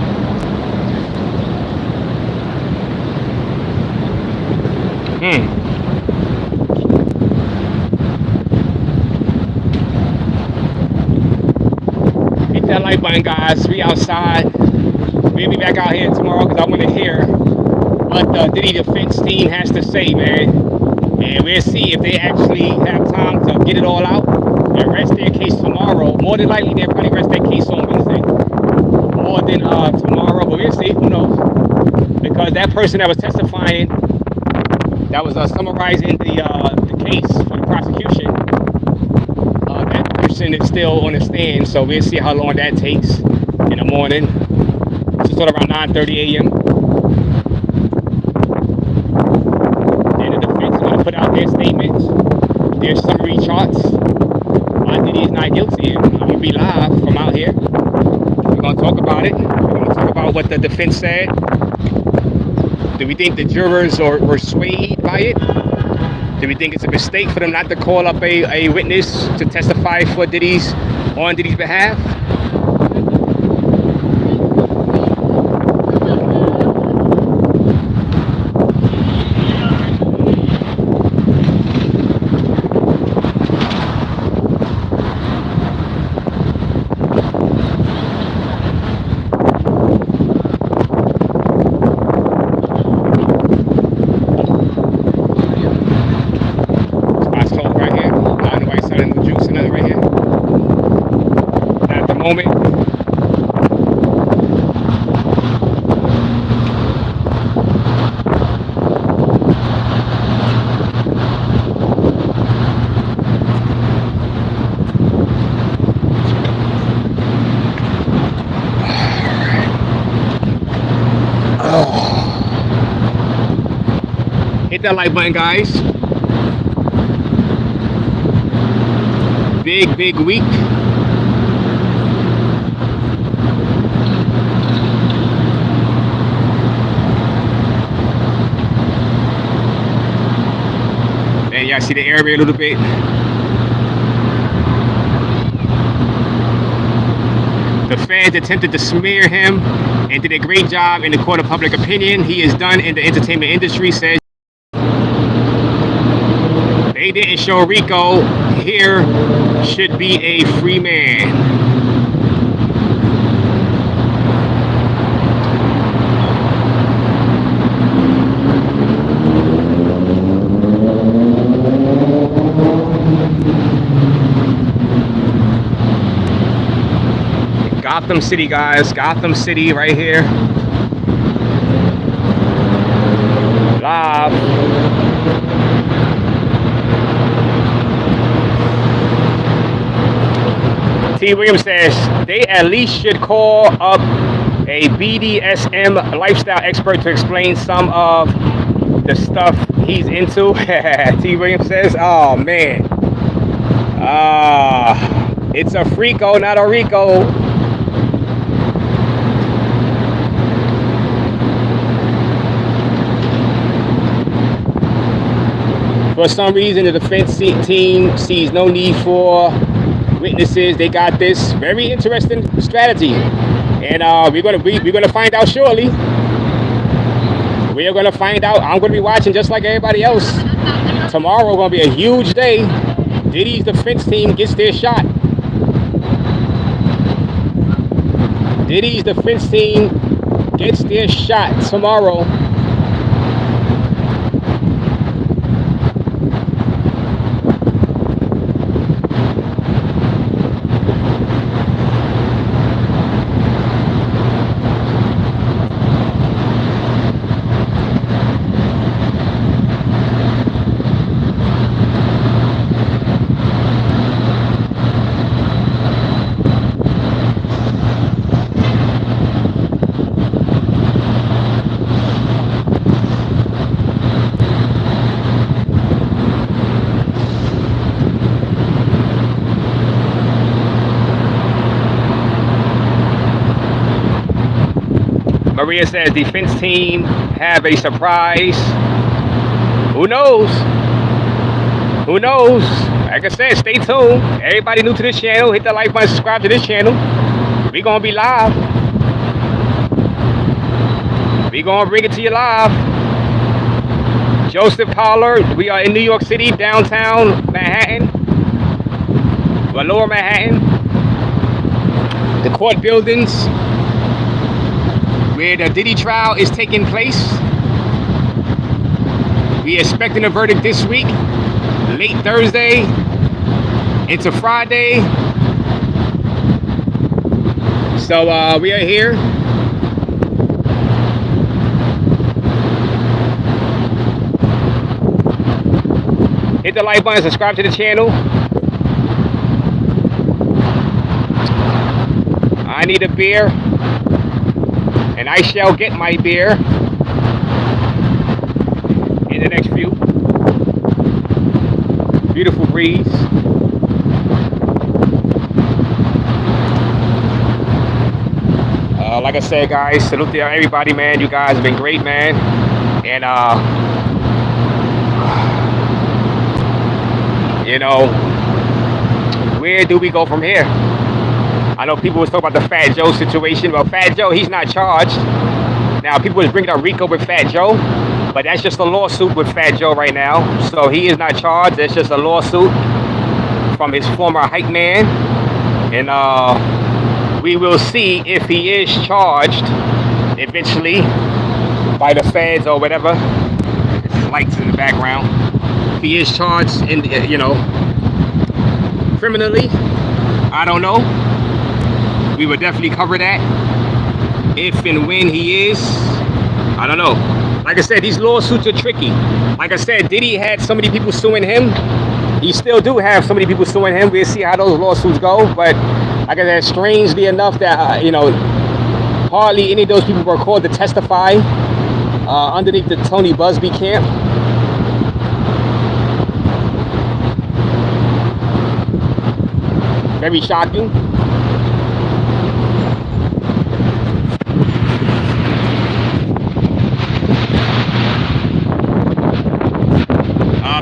Hit that like button, guys. We outside. We'll be back out here tomorrow because I want to hear what the Diddy defense team has to say, man. And we'll see if they actually have time to get it all out and rest their case tomorrow. More than likely, they'll probably rest their case on Wednesday. More than tomorrow, but we'll see. Who knows? Because that person that was testifying, that was summarizing the case for the prosecution, that person is still on the stand, so we'll see how long that takes in the morning. It's sort of around 9:30 a.m. Then the defense is going to put out their statements, their summary charts. Why Diddy is not guilty, and I'm going to be live from out here. We're going to talk about it. We're going to talk about what the defense said. Do we think the jurors were swayed by it? Do we think it's a mistake for them not to call up a witness to testify for on Diddy's behalf? Moment. Hit that like button, guys. Big week. Y'all see the area a little bit. The feds attempted to smear him and did a great job in the court of public opinion. He is done in the entertainment industry, says. They didn't show Rico. Here should be a free man. Gotham City, guys. Gotham City right here. Live. T. Williams says they at least should call up a BDSM lifestyle expert to explain some of the stuff he's into. T. Williams says, oh man. It's a freako, not a Rico. For some reason, the defense team sees no need for witnesses. They got this very interesting strategy, and we're gonna find out shortly. We are gonna find out. I'm gonna be watching just like everybody else. Tomorrow gonna be a huge day. Diddy's defense team gets their shot. Diddy's defense team gets their shot tomorrow. Maria says defense team have a surprise. Who knows? Who knows? Like I said, stay tuned. Everybody new to this channel, hit the like button, subscribe to this channel. We gonna be live. We gonna bring it to you live. Joseph Pollard, we are in New York City, downtown Manhattan. Well, lower Manhattan. The court buildings where the Diddy trial is taking place. We expecting a verdict this week, late Thursday into Friday. So we are here. Hit the like button, subscribe to the channel. I need a beer. And I shall get my beer in the next few. Beautiful breeze. Like I said, guys, salute to everybody, man. You guys have been great, man. And you know, where do we go from here? I know people was talking about the Fat Joe situation. Well, Fat Joe, he's not charged. Now, people was bringing up Rico with Fat Joe, but that's just a lawsuit with Fat Joe right now. So he is not charged. That's just a lawsuit from his former hype man. And we will see if he is charged eventually by the feds or whatever. There's lights in the background. If he is charged in, you know, criminally, I don't know. We would definitely cover that. If and when he is, I don't know. Like I said, these lawsuits are tricky. Like I said, Diddy had so many people suing him. He still do have so many people suing him. We'll see how those lawsuits go. But like I said, strangely enough that, you know, hardly any of those people were called to testify underneath the Tony Busby camp. Very shocking.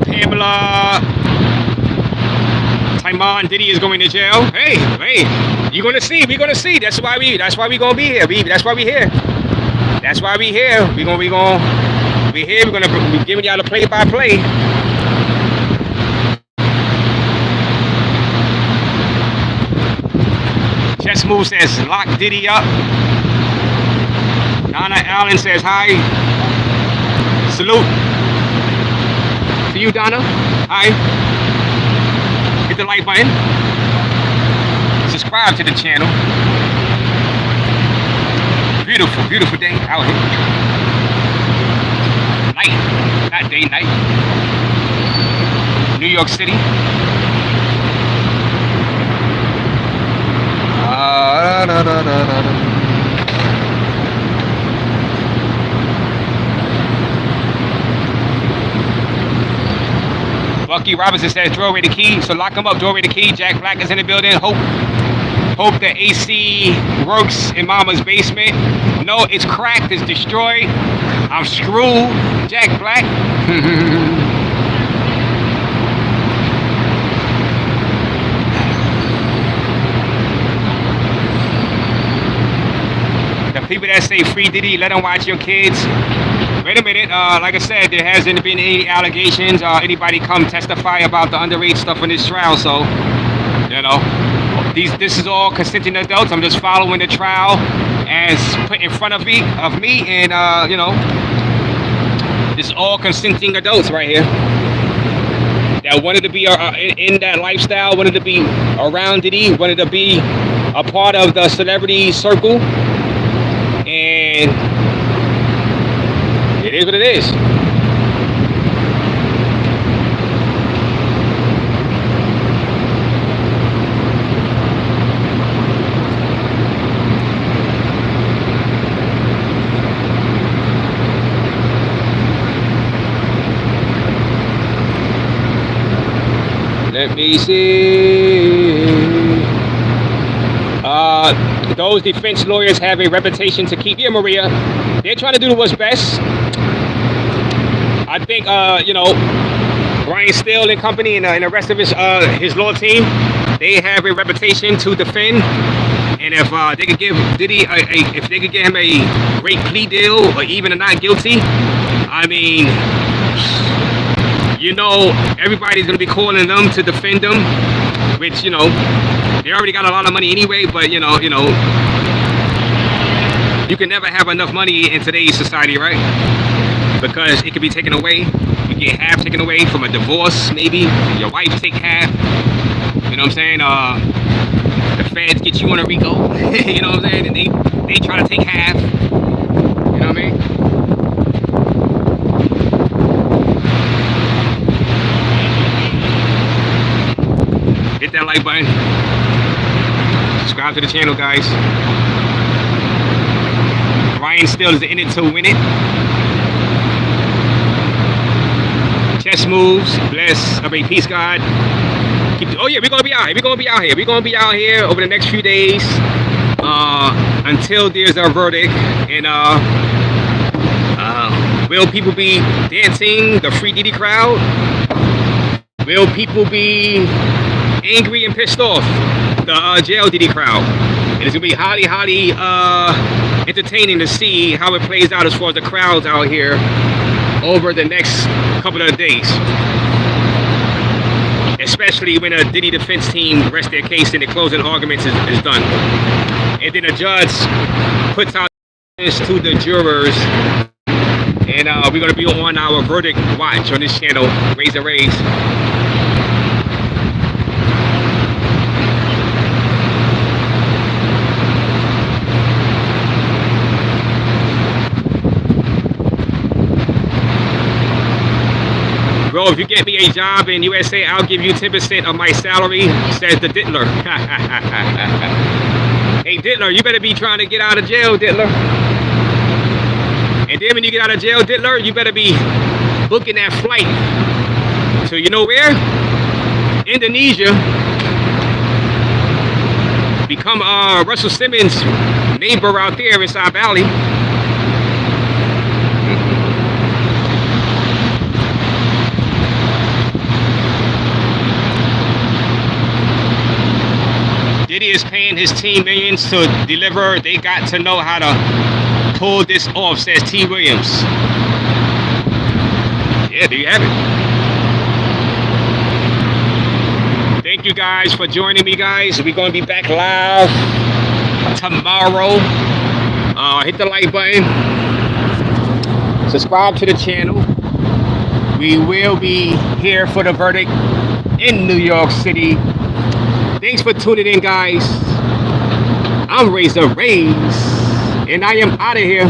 Pamela, Timon Diddy is going to jail. Hey, You're gonna see. We're gonna see. That's why we gonna be here. That's why we here. That's why we here. We here. We're gonna be giving y'all the play-by-play. Chess Move says lock Diddy up. Donna Allen says hi. Salute to you, Donna. Hi. Hit the like button. Subscribe to the channel. Beautiful, beautiful day out here. Night, not day, night. New York City. Bucky Robinson says throw away the key, so lock him up, throw away the key. Jack Black is in the building. Hope the AC works in Mama's basement. No, it's cracked, it's destroyed. I'm screwed, Jack Black. The people that say free Diddy, let them watch your kids. Wait a minute, like I said, there hasn't been any allegations or anybody come testify about the underage stuff in this trial, so, you know, this is all consenting adults. I'm just following the trial as put in front of me, and, you know, this is all consenting adults right here that wanted to be in that lifestyle, wanted to be around Diddy, wanted to be a part of the celebrity circle, and it is what it is. Let me see. Those defense lawyers have a reputation to keep. Yeah, Maria, they're trying to do what's best. I think, you know, Ryan Steele and company and the rest of his law team, they have a reputation to defend. And if they could give Diddy if they could get him a great plea deal or even a not guilty, I mean, you know, everybody's gonna be calling them to defend them, which, you know, they already got a lot of money anyway. But you know, you can never have enough money in today's society, right? Because it can be taken away. You get half taken away from a divorce, maybe. Your wife take half. You know what I'm saying? The feds get you on a RICO. You know what I'm saying? And they try to take half. You know what I mean? Hit that like button. Subscribe to the channel, guys. Ryan Steele is in it to win it. Chess moves, bless, I mean, peace, God. Oh yeah, we're gonna be out here. We're gonna be out here. We're gonna be out here over the next few days until there's a verdict. And will people be dancing? The free Diddy crowd? Will people be angry and pissed off? The jail Diddy crowd? And it's gonna be highly, highly entertaining to see how it plays out as far as the crowds out here over the next couple of days, especially when a Diddy defense team rests their case and the closing arguments is done, and then a judge puts out this to the jurors, and we're going to be on our verdict watch on this channel, Raze. Bro, if you get me a job in USA, I'll give you 10% of my salary, says the Diddler. Hey, Diddler, you better be trying to get out of jail, Diddler. And then when you get out of jail, Diddler, you better be booking that flight to, you know where? Indonesia. Become Russell Simmons' neighbor out there in South Valley. Diddy is paying his team millions to deliver. They got to know how to pull this off, says T. Williams. Yeah, there you have it. Thank you guys for joining me, guys. We're going to be back live tomorrow. Hit the like button. Subscribe to the channel. We will be here for the verdict in New York City. Thanks for tuning in, guys. I'm Raze, and I am out of here.